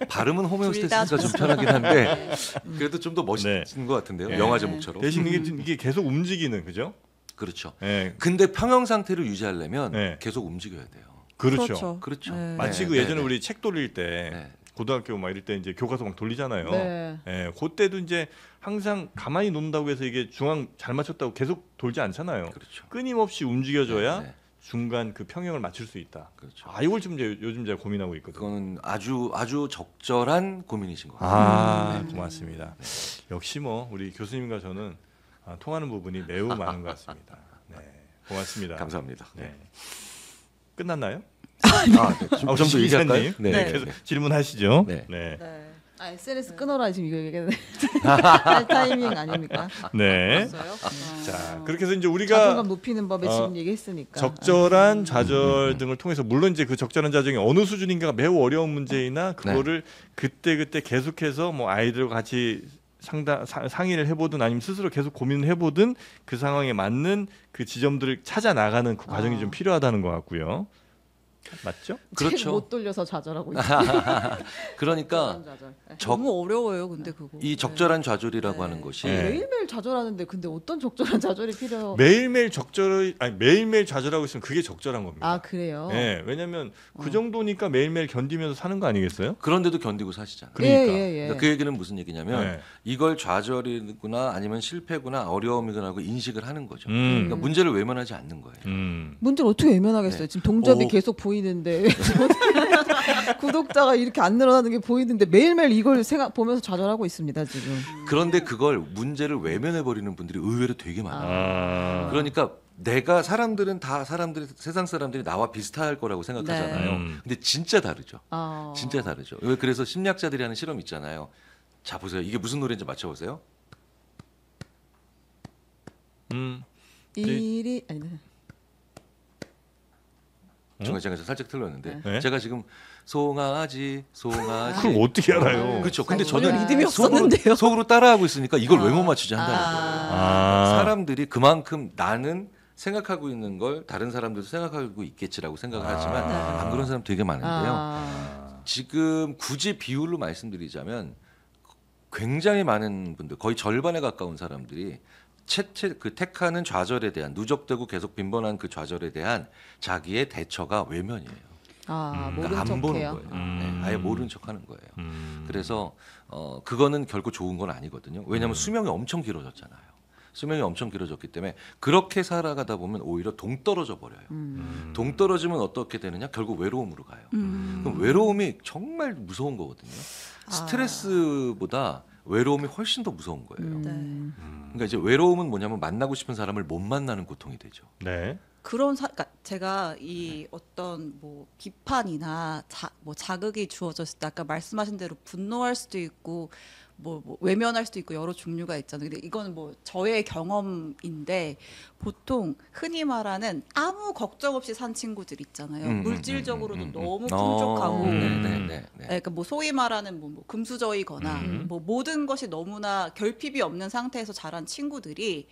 발음은 호메오스테시스가 둘 다 좀 편하긴 한데 그래도 좀 더 멋있는 네. 것 같은데요. 네. 영화 제목처럼. 대신 이게 계속 움직이는, 그죠? 그렇죠. 네. 근데 평형 상태를 유지하려면 네. 계속 움직여야 돼요. 그렇죠. 그렇죠. 네. 마치 그 네, 예전에 네. 우리 책 돌릴 때 네. 고등학교 막 이럴 때 이제 교과서 막 돌리잖아요. 네. 그때도 이제 항상 가만히 놓는다고 해서 이게 중앙 잘 맞췄다고 계속 돌지 않잖아요. 그렇죠. 끊임없이 움직여줘야 네. 중간 그 평형을 맞출 수 있다. 그렇죠. 이걸 좀 요즘 제가 고민하고 있거든요. 그거는 아주 적절한 고민이신 것 같아요. 고맙습니다. 역시 뭐 우리 교수님과 저는 통하는 부분이 매우 많은 것 같습니다. 네, 고맙습니다. 감사합니다. 네. 끝났나요? 네. 좀 더 얘기할까요? 기자님, 네. 계속 질문하시죠. 네. 네. 네. SNS 끊어라 지금 이거 얘기했는데 할 타이밍 아닙니까? 네. 없어요? 자, 그렇게 해서 이제 우리가 자존감 높이는 법에 지금 얘기했으니까. 적절한 좌절 등을 통해서 물론 이제 그 적절한 좌절이 어느 수준인가가 매우 어려운 문제이나 그거를 그때 계속해서 뭐 아이들과 같이 상의를 해보든 아니면 스스로 계속 고민을 해보든 그 상황에 맞는 그 지점들을 찾아 나가는 그 과정이 좀 필요하다는 것 같고요. 맞죠? 그렇죠. 책 못 돌려서 좌절하고 있죠. 그러니까 좌절. 네. 너무 어려워요, 근데 그거. 이 적절한 좌절이라고 하는 것이 네. 매일매일 좌절하는데 근데 어떤 적절한 좌절이 필요? 매일매일 좌절하고 있으면 그게 적절한 겁니다. 그래요? 네, 왜냐하면 그 정도니까 매일매일 견디면서 사는 거 아니겠어요? 그런데도 견디고 사시잖아요. 그러니까. 그러니까 그 얘기는 무슨 얘기냐면 네. 이걸 좌절이구나 아니면 실패구나 어려움이구나 하고 인식을 하는 거죠. 그러니까 문제를 외면하지 않는 거예요. 문제를 어떻게 외면하겠어요? 네. 지금 동접이 오. 계속 보이는 보이는데 구독자가 이렇게 안 늘어나는 게 보이는데 매일매일 이걸 보면서 좌절하고 있습니다 지금. 그런데 그걸 문제를 외면해 버리는 분들이 의외로 되게 많아요. 그러니까 내가 세상 사람들이 나와 비슷할 거라고 생각하잖아요. 근데 진짜 다르죠. 진짜 다르죠. 왜 그래서 심리학자들이 하는 실험 있잖아요. 자 보세요. 이게 무슨 노래인지 맞춰보세요. 일이 아니. 제가 살짝 틀렸는데 네? 제가 지금 송아지 그걸 어떻게 알아요? 그렇죠. 근데 전혀 저는 리듬이 없었는데요. 속으로 따라하고 있으니까 이걸 왜 못 맞추지 한다는 거예요. 아. 사람들이 그만큼 나는 생각하고 있는 걸 다른 사람들도 생각하고 있겠지라고 생각을 하지만 안 그런 사람 되게 많은데요. 지금 굳이 비율로 말씀드리자면 굉장히 많은 분들, 거의 절반에 가까운 사람들이 택하는 좌절에 대한 누적되고 계속 빈번한 그 좌절에 대한 자기의 대처가 외면이에요. 모른 그러니까 안 보는 척해요. 거예요. 네, 아예 모른 척하는 거예요. 그래서 그거는 결코 좋은 건 아니거든요. 왜냐하면 수명이 엄청 길어졌잖아요. 수명이 엄청 길어졌기 때문에 그렇게 살아가다 보면 오히려 동떨어져 버려요. 동떨어지면 어떻게 되느냐? 결국 외로움으로 가요. 그럼 외로움이 정말 무서운 거거든요. 스트레스보다 외로움이 훨씬 더 무서운 거예요. 그러니까 이제 외로움은 뭐냐면 만나고 싶은 사람을 못 만나는 고통이 되죠. 네. 그러니까 제가 이 어떤 뭐 비판이나 뭐 자극이 주어졌을 때 아까 말씀하신 대로 분노할 수도 있고 뭐 외면할 수도 있고 여러 종류가 있잖아요. 근데 이거는 뭐 저의 경험인데 보통 흔히 말하는 아무 걱정 없이 산 친구들 있잖아요. 물질적으로도 너무 풍족하고 그러니까 뭐 소위 말하는 뭐 금수저이거나 뭐 모든 것이 너무나 결핍이 없는 상태에서 자란 친구들이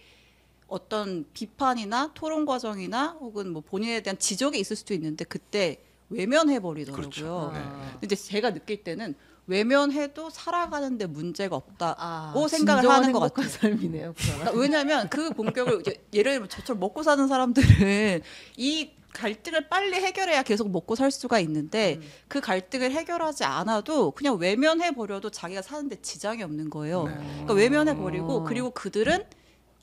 어떤 비판이나 토론 과정이나 혹은 뭐 본인에 대한 지적이 있을 수도 있는데 그때 외면해 버리더라고요. 그렇죠. 근데 제가 느낄 때는 외면해도 살아가는데 문제가 없다고 생각을 진정한 하는 것 행복한 같아요. 삶이네요. 그러니까 왜냐하면 그 본격을 예를 들면 저처럼 먹고 사는 사람들은 이 갈등을 빨리 해결해야 계속 먹고 살 수가 있는데 그 갈등을 해결하지 않아도 그냥 외면해 버려도 자기가 사는데 지장이 없는 거예요. 그러니까 외면해 버리고 그리고 그들은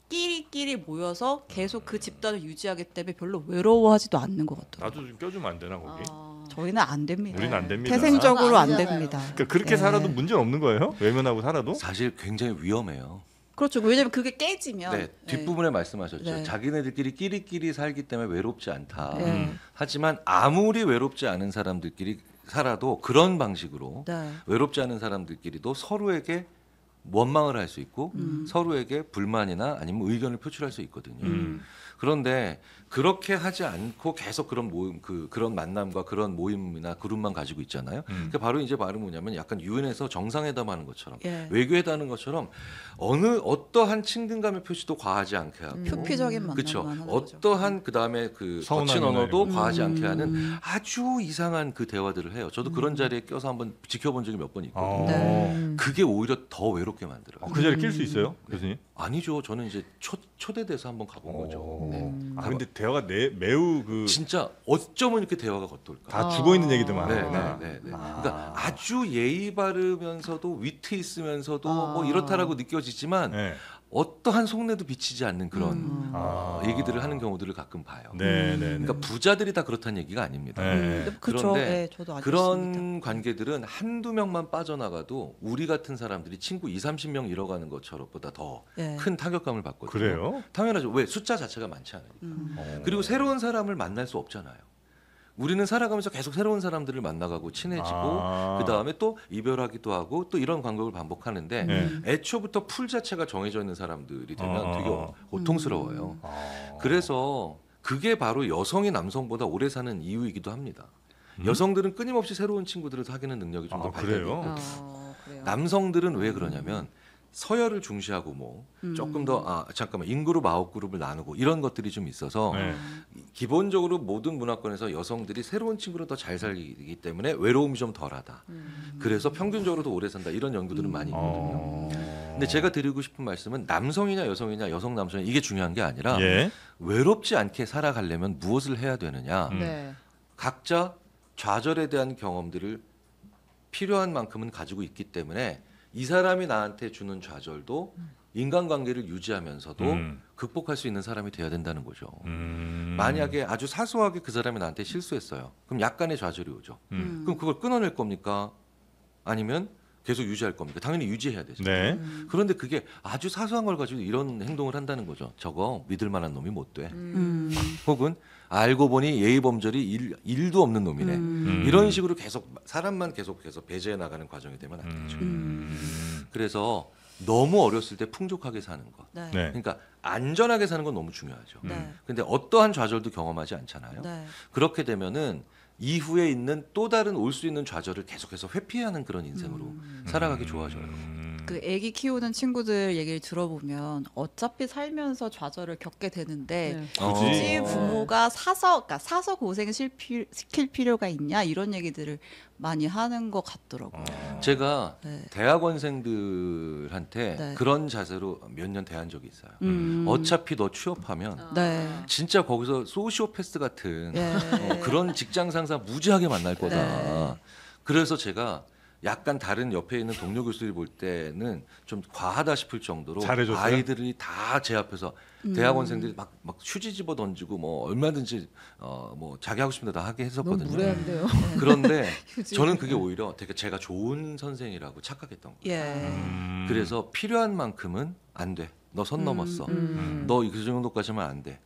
끼리끼리 모여서 계속 그 집단을 유지하기 때문에 별로 외로워하지도 않는 것 같더라고요. 나도 좀 껴주면 안 되나 거기? 저희는 안 됩니다. 우리는 안 됩니다. 태생적으로 안 아니잖아요. 됩니다. 그러니까 그렇게 살아도 문제는 없는 거예요? 외면하고 살아도? 사실 굉장히 위험해요. 그렇죠. 왜냐면 그게 깨지면 네, 뒷부분에 말씀하셨죠. 네. 자기네들끼리 끼리끼리 살기 때문에 외롭지 않다. 네. 하지만 아무리 외롭지 않은 사람들끼리 살아도 그런 방식으로 네. 외롭지 않은 사람들끼리도 서로에게 원망을 할 수 있고 서로에게 불만이나 아니면 의견을 표출할 수 있거든요. 그런데 그렇게 하지 않고 계속 그런 모임, 그런 만남과 그런 모임이나 그룹만 가지고 있잖아요. 그게 바로 뭐냐면 약간 유엔에서 정상회담하는 것처럼 예. 외교회담하는 것처럼 어떠한 친근감의 표시도 과하지 않게 하고 표피적인 만남만 그렇죠. 하는 거죠. 어떠한 그다음에 그 거친 서운함이나 언어도 이런 과하지 않게 하는 아주 이상한 그 대화들을 해요. 저도 그런 자리에 껴서 한번 지켜본 적이 몇 번 있거든요. 네. 그게 오히려 더 외롭게 만들어요. 그 자리에 낄 수 있어요, 교수님? 아니죠. 저는 이제 초대돼서 한번 가본 거죠. 네. 아 근데 대화가 매우 그 진짜 어쩌면 이렇게 대화가 겉돌까? 다 죽어 있는 얘기들만 네, 하는구나. 네. 그러니까 아주 예의 바르면서도 위트 있으면서도 뭐 이렇다라고 느껴지지만 네. 어떠한 속내도 비치지 않는 그런 얘기들을 하는 경우들을 가끔 봐요. 네, 네. 그러니까 부자들이 다 그렇다는 얘기가 아닙니다. 네. 그렇죠. 그런데 네, 저도 알겠습니다. 그런 관계들은 한두 명만 빠져나가도 우리 같은 사람들이 친구 20-30명 잃어가는 것보다 더 큰 예. 타격감을 받거든요. 그래요? 당연하죠. 왜? 숫자 자체가 많지 않으니까. 그리고 새로운 사람을 만날 수 없잖아요. 우리는 살아가면서 계속 새로운 사람들을 만나가고 친해지고 그다음에 또 이별하기도 하고 또 이런 관계를 반복하는데 네. 애초부터 풀 자체가 정해져 있는 사람들이 되면 되게 고통스러워요. 그래서 그게 바로 여성이 남성보다 오래 사는 이유이기도 합니다. 여성들은 끊임없이 새로운 친구들을 사귀는 능력이 좀 더 발달돼 그래요? 있고 그래요. 남성들은 왜 그러냐면 서열을 중시하고 뭐 조금 더 인그룹 아웃그룹을 나누고 이런 것들이 좀 있어서 네. 기본적으로 모든 문화권에서 여성들이 새로운 친구를 더 잘 살기 때문에 외로움이 좀 덜하다. 그래서 평균적으로도 오래 산다. 이런 연구들은 많이 있거든요. 근데 제가 드리고 싶은 말씀은 남성이냐 여성이냐 여성 남성이냐 이게 중요한 게 아니라 예. 외롭지 않게 살아가려면 무엇을 해야 되느냐. 네. 각자 좌절에 대한 경험들을 필요한 만큼은 가지고 있기 때문에 이 사람이 나한테 주는 좌절도 인간관계를 유지하면서도 극복할 수 있는 사람이 돼야 된다는 거죠. 만약에 아주 사소하게 그 사람이 나한테 실수했어요. 그럼 약간의 좌절이 오죠. 그럼 그걸 끊어낼 겁니까? 아니면 계속 유지할 겁니까? 당연히 유지해야 되죠. 네. 그런데 그게 아주 사소한 걸 가지고 이런 행동을 한다는 거죠. 저거 믿을 만한 놈이 못 돼. 혹은 알고 보니 예의 범절이 일도 없는 놈이네. 이런 식으로 계속 사람만 계속해서 배제해 나가는 과정이 되면 안 되죠. 그래서 너무 어렸을 때 풍족하게 사는 것. 네. 네. 그러니까 안전하게 사는 건 너무 중요하죠. 네. 근데 어떠한 좌절도 경험하지 않잖아요. 네. 그렇게 되면은 이후에 있는 또 다른 올 수 있는 좌절을 계속해서 회피하는 그런 인생으로 살아가기 좋아져요. 그 아기 키우는 친구들 얘기를 들어보면 어차피 살면서 좌절을 겪게 되는데 네. 굳이 부모가 그러니까 사서 고생 시킬 필요가 있냐 이런 얘기들을 많이 하는 것 같더라고요. 제가 네. 대학원생들한테 네. 그런 자세로 몇 년 대한 적이 있어요. 어차피 너 취업하면 네. 진짜 거기서 소시오패스 같은 예. 그런 직장 상사 무지하게 만날 거다. 네. 그래서 제가 약간 다른 옆에 있는 동료 교수들이 볼 때는 좀 과하다 싶을 정도로 잘해줬어요? 아이들이 다 제 앞에서 대학원생들이 막 휴지 집어 던지고 뭐 얼마든지 뭐 자기 하고 싶은 데 다 하게 너무 했었거든요. 무례한데요. 그런데 휴지. 저는 그게 오히려 되게 제가 좋은 선생이라고 착각했던 거예요. 예. 그래서 필요한 만큼은 안 돼. 너 선 넘었어. 너 그 정도까지만 안 돼.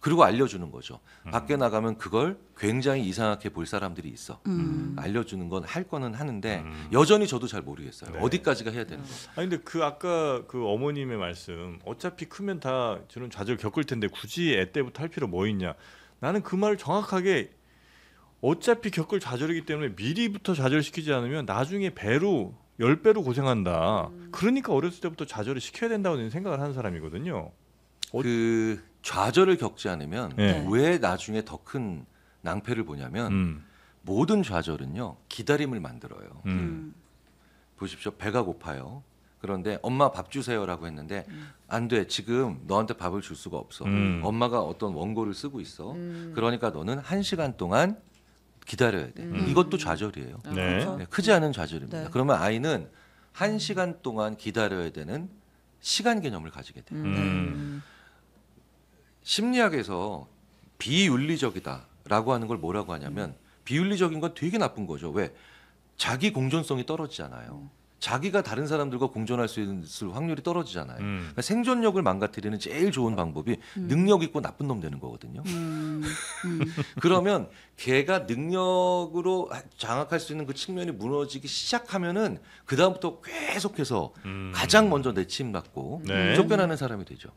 그리고 알려주는 거죠. 밖에 나가면 그걸 굉장히 이상하게 볼 사람들이 있어. 알려주는 건 할 거는 하는데 여전히 저도 잘 모르겠어요. 네. 어디까지가 해야 되는 거. 아니 근데 그 아까 그 어머님의 말씀 어차피 크면 다 저런 좌절 겪을 텐데 굳이 애 때부터 할 필요 뭐 있냐. 나는 그 말을 정확하게 어차피 겪을 좌절이기 때문에 미리부터 좌절시키지 않으면 나중에 배로 10배로 고생한다. 그러니까 어렸을 때부터 좌절을 시켜야 된다고 저는 생각을 하는 사람이거든요. 그 좌절을 겪지 않으면 네. 왜 나중에 더 큰 낭패를 보냐면 모든 좌절은요 기다림을 만들어요. 보십시오. 배가 고파요. 그런데 엄마 밥 주세요라고 했는데 안 돼. 지금 너한테 밥을 줄 수가 없어. 엄마가 어떤 원고를 쓰고 있어. 그러니까 너는 1시간 동안 기다려야 돼. 이것도 좌절이에요. 네. 그렇죠. 네, 크지 않은 좌절입니다. 네. 그러면 아이는 1시간 동안 기다려야 되는 시간 개념을 가지게 돼요. 심리학에서 비윤리적이다라고 하는 걸 뭐라고 하냐면 비윤리적인 건 되게 나쁜 거죠. 왜? 자기 공존성이 떨어지잖아요. 자기가 다른 사람들과 공존할 수 있을 확률이 떨어지잖아요. 그러니까 생존력을 망가뜨리는 제일 좋은 방법이 능력 있고 나쁜 놈 되는 거거든요. 그러면 걔가 능력으로 장악할 수 있는 그 측면이 무너지기 시작하면은 그 다음부터 계속해서 가장 먼저 내침맞고 네. 쫓겨나는 사람이 되죠.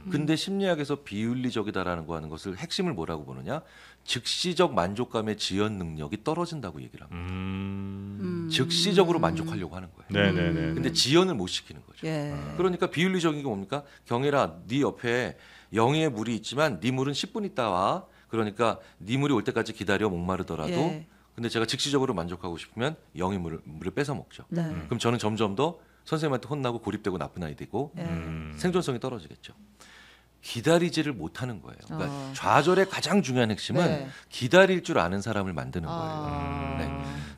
근데 심리학에서 비윤리적이다라는 거 하는 것을 핵심을 뭐라고 보느냐? 즉시적 만족감의 지연 능력이 떨어진다고 얘기를 합니다. 즉시적으로 만족하려고 하는 거예요. 네네네. 근데 지연을 못 시키는 거죠. 예. 그러니까 비윤리적인 게 뭡니까? 경혜라, 네 옆에 영희의 물이 있지만 네 물은 10분 있다 와. 그러니까 네 물이 올 때까지 기다려 목마르더라도. 예. 근데 제가 즉시적으로 만족하고 싶으면 영희 물을 뺏어 먹죠. 네. 그럼 저는 점점 더 선생님한테 혼나고 고립되고 나쁜 아이 되고 생존성이 떨어지겠죠. 기다리지를 못하는 거예요. 그러니까 좌절의 가장 중요한 핵심은 네. 기다릴 줄 아는 사람을 만드는 거예요. 네.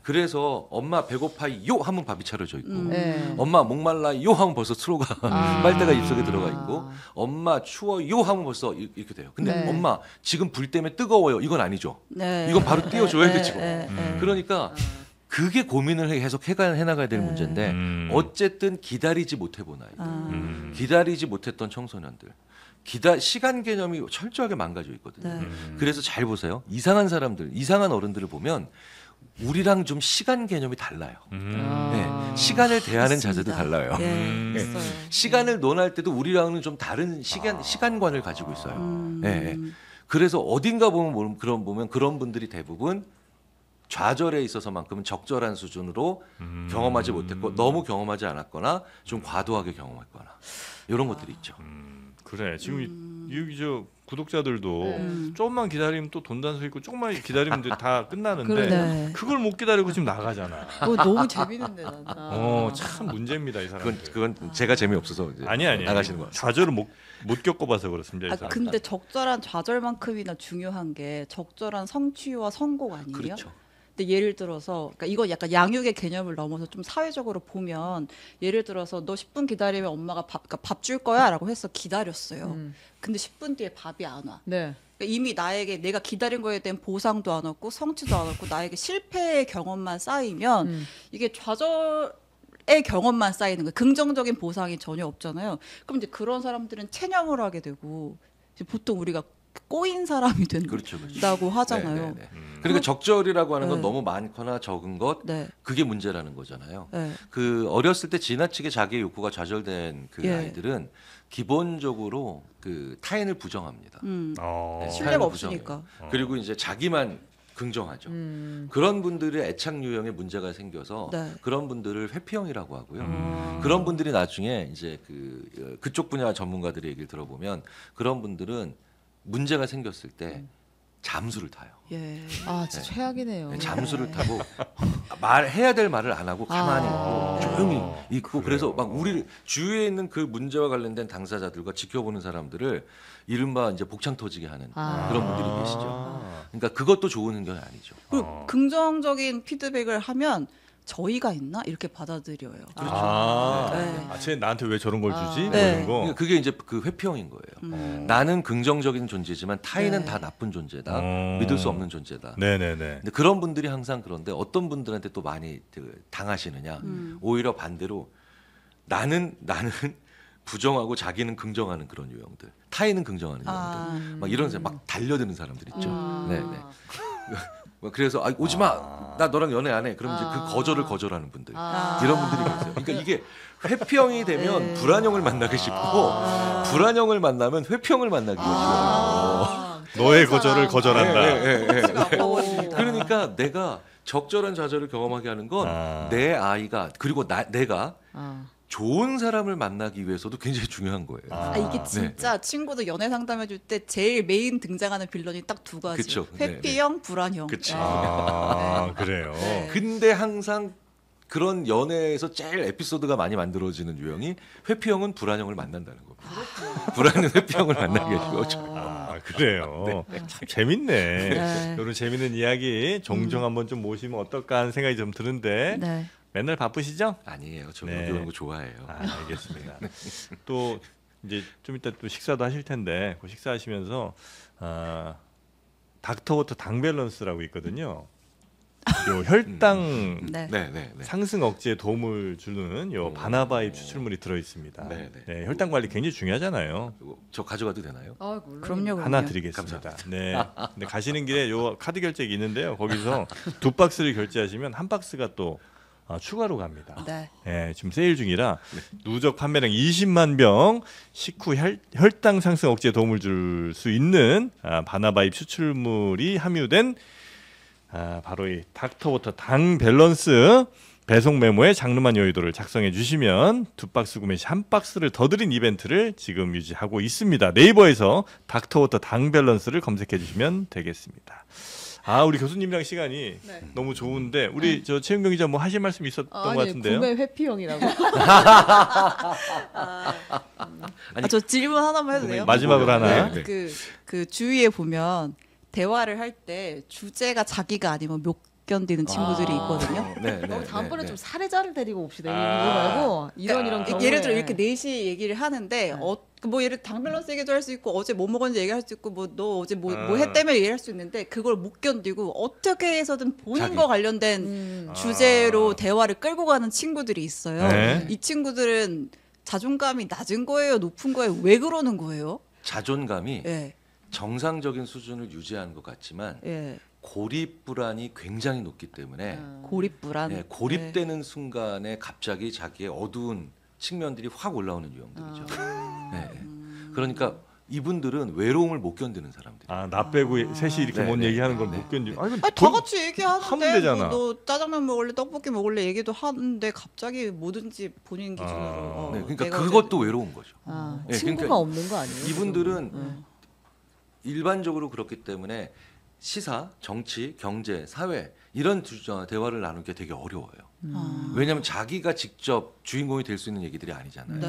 그래서 엄마 배고파요 하면 밥이 차려져 있고 네. 엄마 목말라요 하면 벌써 트로가 빨대가 입속에 들어가 있고 엄마 추워요 하면 벌써 이렇게 돼요. 근데 네. 엄마 지금 불 때문에 뜨거워요. 이건 아니죠. 네. 이건 바로 띄워줘야겠지. 네. 그러니까 그게 고민을 계속 해나가야 될 문제인데 어쨌든 기다리지 못해본 아이, 기다리지 못했던 청소년들, 시간 개념이 철저하게 망가져 있거든요. 그래서 잘 보세요. 이상한 사람들, 이상한 어른들을 보면 우리랑 좀 시간 개념이 달라요. 네, 시간을 대하는 자세도 달라요. 예, 네. 있어요. 시간을 논할 때도 우리랑은 좀 다른 시간관을 가지고 있어요. 네. 그래서 어딘가 보면 그런 분들이 대부분 좌절에 있어서만큼은 적절한 수준으로 경험하지 못했고 너무 경험하지 않았거나 좀 과도하게 경험했거나 이런 것들이 있죠. 그래 지금 여기 저 구독자들도 조금만 기다리면 또 돈 단수 있고 조금만 기다리면 이제 다 끝나는데 그러네. 그걸 못 기다리고 지금 나가잖아. 너무 재밌는데 나는. 참 문제입니다 이 사람. 그건 제가 재미없어서 이제 아니 나가시는 거예요. 좌절을 못 겪어봐서 그렇습니다. 이 아, 사람. 근데 적절한 좌절만큼이나 중요한 게 적절한 성취와 성공 아니에요? 그렇죠. 근데 예를 들어서 그러니까 이건 약간 양육의 개념을 넘어서 좀 사회적으로 보면 예를 들어서 너 10분 기다리면 엄마가 밥 줄 거야라고 해서 기다렸어요. 근데 10분 뒤에 밥이 안 와. 네. 그러니까 이미 나에게 내가 기다린 거에 대한 보상도 안 얻고 성취도 안 얻고 나에게 실패의 경험만 쌓이면 이게 좌절의 경험만 쌓이는 거예요. 긍정적인 보상이 전혀 없잖아요. 그럼 이제 그런 사람들은 체념을 하게 되고 이제 보통 우리가 꼬인 사람이 된다고 그렇죠, 그렇죠. 하잖아요. 그러니까 적절이라고 하는 건 네. 너무 많거나 적은 것 네. 그게 문제라는 거잖아요. 네. 그 어렸을 때 지나치게 자기의 욕구가 좌절된 그 예. 아이들은 기본적으로 그 타인을 부정합니다. 어. 신뢰가 타인을 없으니까. 부정해요. 그리고 이제 자기만 긍정하죠. 그런 분들의 애착 유형에 문제가 생겨서 네. 그런 분들을 회피형이라고 하고요. 그런 분들이 나중에 이제 그쪽 분야 전문가들의 얘기를 들어보면 그런 분들은 문제가 생겼을 때 잠수를 타요. 예. 아 진짜 최악이네요. 네, 잠수를 타고 말해야 될 말을 안 하고 가만히 아. 있고 조용히 있고 그래요. 그래서 막 우리 주위에 있는 그 문제와 관련된 당사자들과 지켜보는 사람들을 이른바 이제 복창 터지게 하는 아. 그런 분들이 계시죠. 그러니까 그것도 좋은 행동이 아니죠. 그리고 긍정적인 피드백을 하면 저희가 있나 이렇게 받아들여요. 네. 쟤 나한테 왜 저런 걸 주지? 뭐 네. 이런 거. 그러니까 그게 이제 그 회피형인 거예요. 나는 긍정적인 존재지만 타인은 네. 다 나쁜 존재다. 어. 믿을 수 없는 존재다. 네네네. 근데 그런 분들이 항상 그런데 어떤 분들한테 또 많이 당하시느냐. 오히려 반대로 나는 부정하고 자기는 긍정하는 그런 유형들. 타인은 긍정하는 유형들. 막 이런 사람 막 달려드는 사람들 있죠. 네, 네. 그래서 오지 마. 나 너랑 연애 안 해. 그럼 이제 그 거절을 거절하는 분들. 이런 분들이 계세요. 그러니까 이게 회피형이 되면 불안형을 만나기 쉽고 불안형을 만나면 회피형을 만나기가 쉬워요. 너의 거절을 거절한다. 그러니까 내가 적절한 좌절을 경험하게 하는 건 내 아이가 그리고 내가 좋은 사람을 만나기 위해서도 굉장히 중요한 거예요. 이게 진짜 친구들 연애 상담해줄 때 제일 메인 등장하는 빌런이 딱 두 가지. 그쵸. 회피형, 불안형. 그쵸. 그래요. 네. 근데 항상 그런 연애에서 제일 에피소드가 많이 만들어지는 유형이 회피형은 불안형을 만난다는 겁니다. 불안은 회피형을 만나게 해주죠. 그래요. 참 재밌네. 네. 이런 재밌는 이야기 종종 한번 좀 모시면 어떨까 하는 생각이 좀 드는데 네. 맨날 바쁘시죠? 아니에요. 저는 네. 이런 거 좋아해요. 알겠습니다. 또 이제 좀 이따 또 식사도 하실 텐데 그 식사하시면서 닥터워터 당 밸런스라고 있거든요. 요 혈당 네. 네. 상승 억제에 도움을 주는 요 바나바잎 추출물이 들어 있습니다. 네. 네, 혈당 관리 굉장히 중요하잖아요. 저 가져가도 되나요? 그럼요. 하나 드리겠습니다. 네. 근데 가시는 길에 요 카드 결제기 있는데요. 거기서 2박스를 결제하시면 한 박스가 또 추가로 갑니다. 네. 네, 지금 세일 중이라 누적 판매량 20만 병 식후 혈당 상승 억제에 도움을 줄 수 있는 바나바잎 추출물이 함유된 바로 이 닥터워터 당 밸런스 배송 메모에 장르만 여의도를 작성해 주시면 2박스 구매 시 1박스를 더 드린 이벤트를 지금 유지하고 있습니다. 네이버에서 닥터워터 당 밸런스를 검색해 주시면 되겠습니다. 우리 교수님이랑 시간이 너무 좋은데 우리 저 최은경 기자 뭐 하실 말씀 있었던 것 같은데요. 구매 회피형이라고. 저 질문 하나만 해도 돼요? 마지막으로 하나. 네. 그 주위에 보면 대화를 할 때 주제가 자기가 아니면 못 견디는 친구들이 있거든요. 네. 다음번에 좀 사례자를 데리고 옵시다. 이거 말고 이런 경우에. 예를 들어 이렇게 넷이 얘기를 하는데 뭐 예를 당 밸런스 얘기도 할 수 있고 어제 뭐 먹었는지 얘기할 수 있고 뭐 너 어제 뭐 했다며 얘기할 수 있는데 그걸 못 견디고 어떻게 해서든 본인과 관련된 주제로 대화를 끌고 가는 친구들이 있어요. 네. 이 친구들은 자존감이 낮은 거예요, 높은 거예요? 왜 그러는 거예요? 자존감이 예. 정상적인 수준을 유지하는 것 같지만 예. 고립 불안이 굉장히 높기 때문에 고립 불안. 네, 고립되는 순간에 갑자기 자기의 어두운 측면들이 확 올라오는 유형들이죠. 네. 그러니까 이분들은 외로움을 못 견디는 사람들. 나 빼고 셋이 이렇게 뭔 얘기하는 걸 못 견디고. 다 같이 하면 얘기하는데 되잖아. 너 짜장면 먹을래 떡볶이 먹을래 얘기도 하는데 갑자기 뭐든지 본인 기준으로 네, 그러니까 내가 그것도 외로운 거죠. 네, 친구가 그러니까 없는 거 아니에요? 이분들은 일반적으로 그렇기 때문에 시사, 정치, 경제, 사회 이런 대화를 나누기 되게 어려워요. 왜냐하면 자기가 직접 주인공이 될 수 있는 얘기들이 아니잖아요. 네.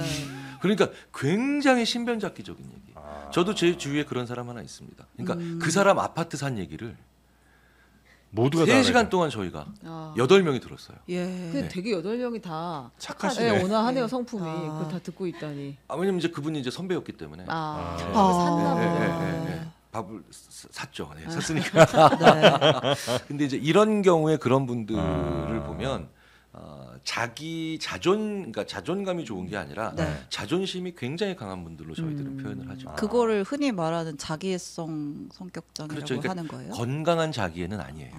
그러니까 굉장히 신변잡기적인 얘기. 저도 제 주위에 그런 사람 하나 있습니다. 그러니까 그 사람 아파트 산 얘기를 모두가 다 3시간 동안 저희가 아. 8명이 들었어요. 예. 근데 되게 8명이 다 착하시네. 네, 온화하네요 성품이. 아. 그걸 다 듣고 있다니. 왜냐면 이제 그분이 이제 선배였기 때문에 아, 아. 그걸 샀나 보다. 예. 밥을 샀죠. 네, 샀으니까. 네. 근데 이제 이런 경우에 그런 분들을 아. 보면 자기 그러니까 자존감이 좋은 게 아니라 네. 자존심이 굉장히 강한 분들로 저희들은 표현을 하죠. 그거를 흔히 말하는 자기애성 성격장애라고 그렇죠. 그러니까 하는 거예요. 건강한 자기애는 아니에요.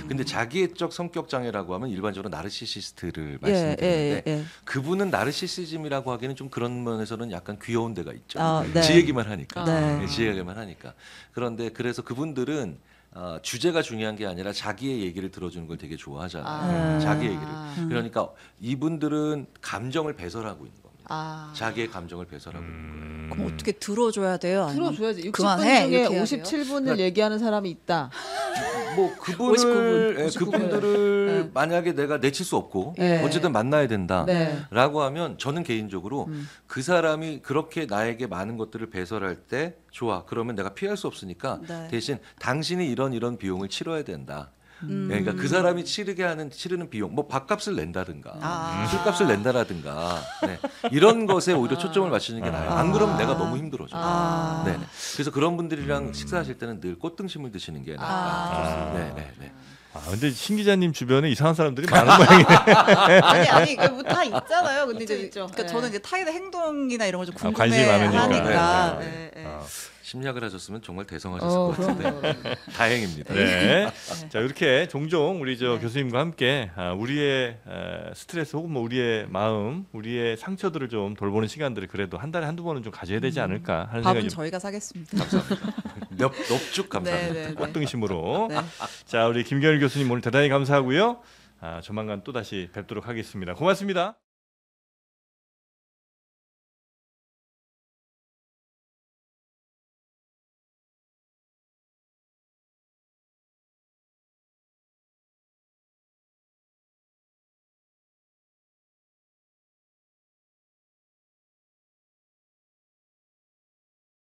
근데 자기애적 성격 장애라고 하면 일반적으로 나르시시스트를 말씀드리는데 그분은 나르시시즘이라고 하기에는 좀 그런 면에서는 약간 귀여운 데가 있죠. 아, 네. 지 얘기만 하니까. 네. 지 얘기만 하니까. 그런데 그래서 그분들은 주제가 중요한 게 아니라 자기의 얘기를 들어주는 걸 되게 좋아하잖아요. 아. 자기 얘기를. 그러니까 이분들은 감정을 배설하고 있는 겁니다. 아. 자기의 감정을 배설하고 있는 거예요. 그럼 어떻게 들어줘야 돼요? 아니면 들어줘야지. 60분 그만해, 중에 이렇게 해야 돼요? 57분을 얘기하는 사람이 있다. 뭐 그분을 59분. 그분들을 네. 만약에 내가 내칠 수 없고 네. 어쨌든 만나야 네. 된다라고 하면 저는 개인적으로 그 사람이 그렇게 나에게 많은 것들을 배설할 때 좋아. 그러면 내가 피할 수 없으니까 네. 대신 당신이 이런 비용을 치러야 된다. 그러니까 그 사람이 치르는 비용, 뭐 밥값을 낸다든가, 아. 술값을 낸다라든가, 네. 이런 것에 오히려 초점을 맞추는 게 나아요. 안 그러면 내가 너무 힘들어져. 아. 네. 그래서 그런 분들이랑 식사하실 때는 늘 꽃등심을 드시는 게 나을까. 네. 근데 신 기자님 주변에 이상한 사람들이 많은 모양이네. 아니 다 있잖아요. 근데 이제 있죠. 그러니까 네. 저는 이제 타인의 행동이나 이런 걸 좀 관심이 많으니까. 궁금해하니까. 네. 네. 심리학을 하셨으면 정말 대성하셨을 것 같은데 그럼. 다행입니다. 네. 자, 이렇게 종종 우리 교수님과 함께 우리의 스트레스 혹은 뭐 우리의 마음, 우리의 상처들을 좀 돌보는 시간들을 그래도 한 달에 한두 번은 좀 가져야 되지 않을까 하는 밥은 생각이 저희가 사겠습니다. 감사합니다. 넙죽 감사합니다. 네. 꽃등심으로. 네. 자, 우리 김경일 교수님 오늘 대단히 감사하고요. 조만간 또 다시 뵙도록 하겠습니다. 고맙습니다.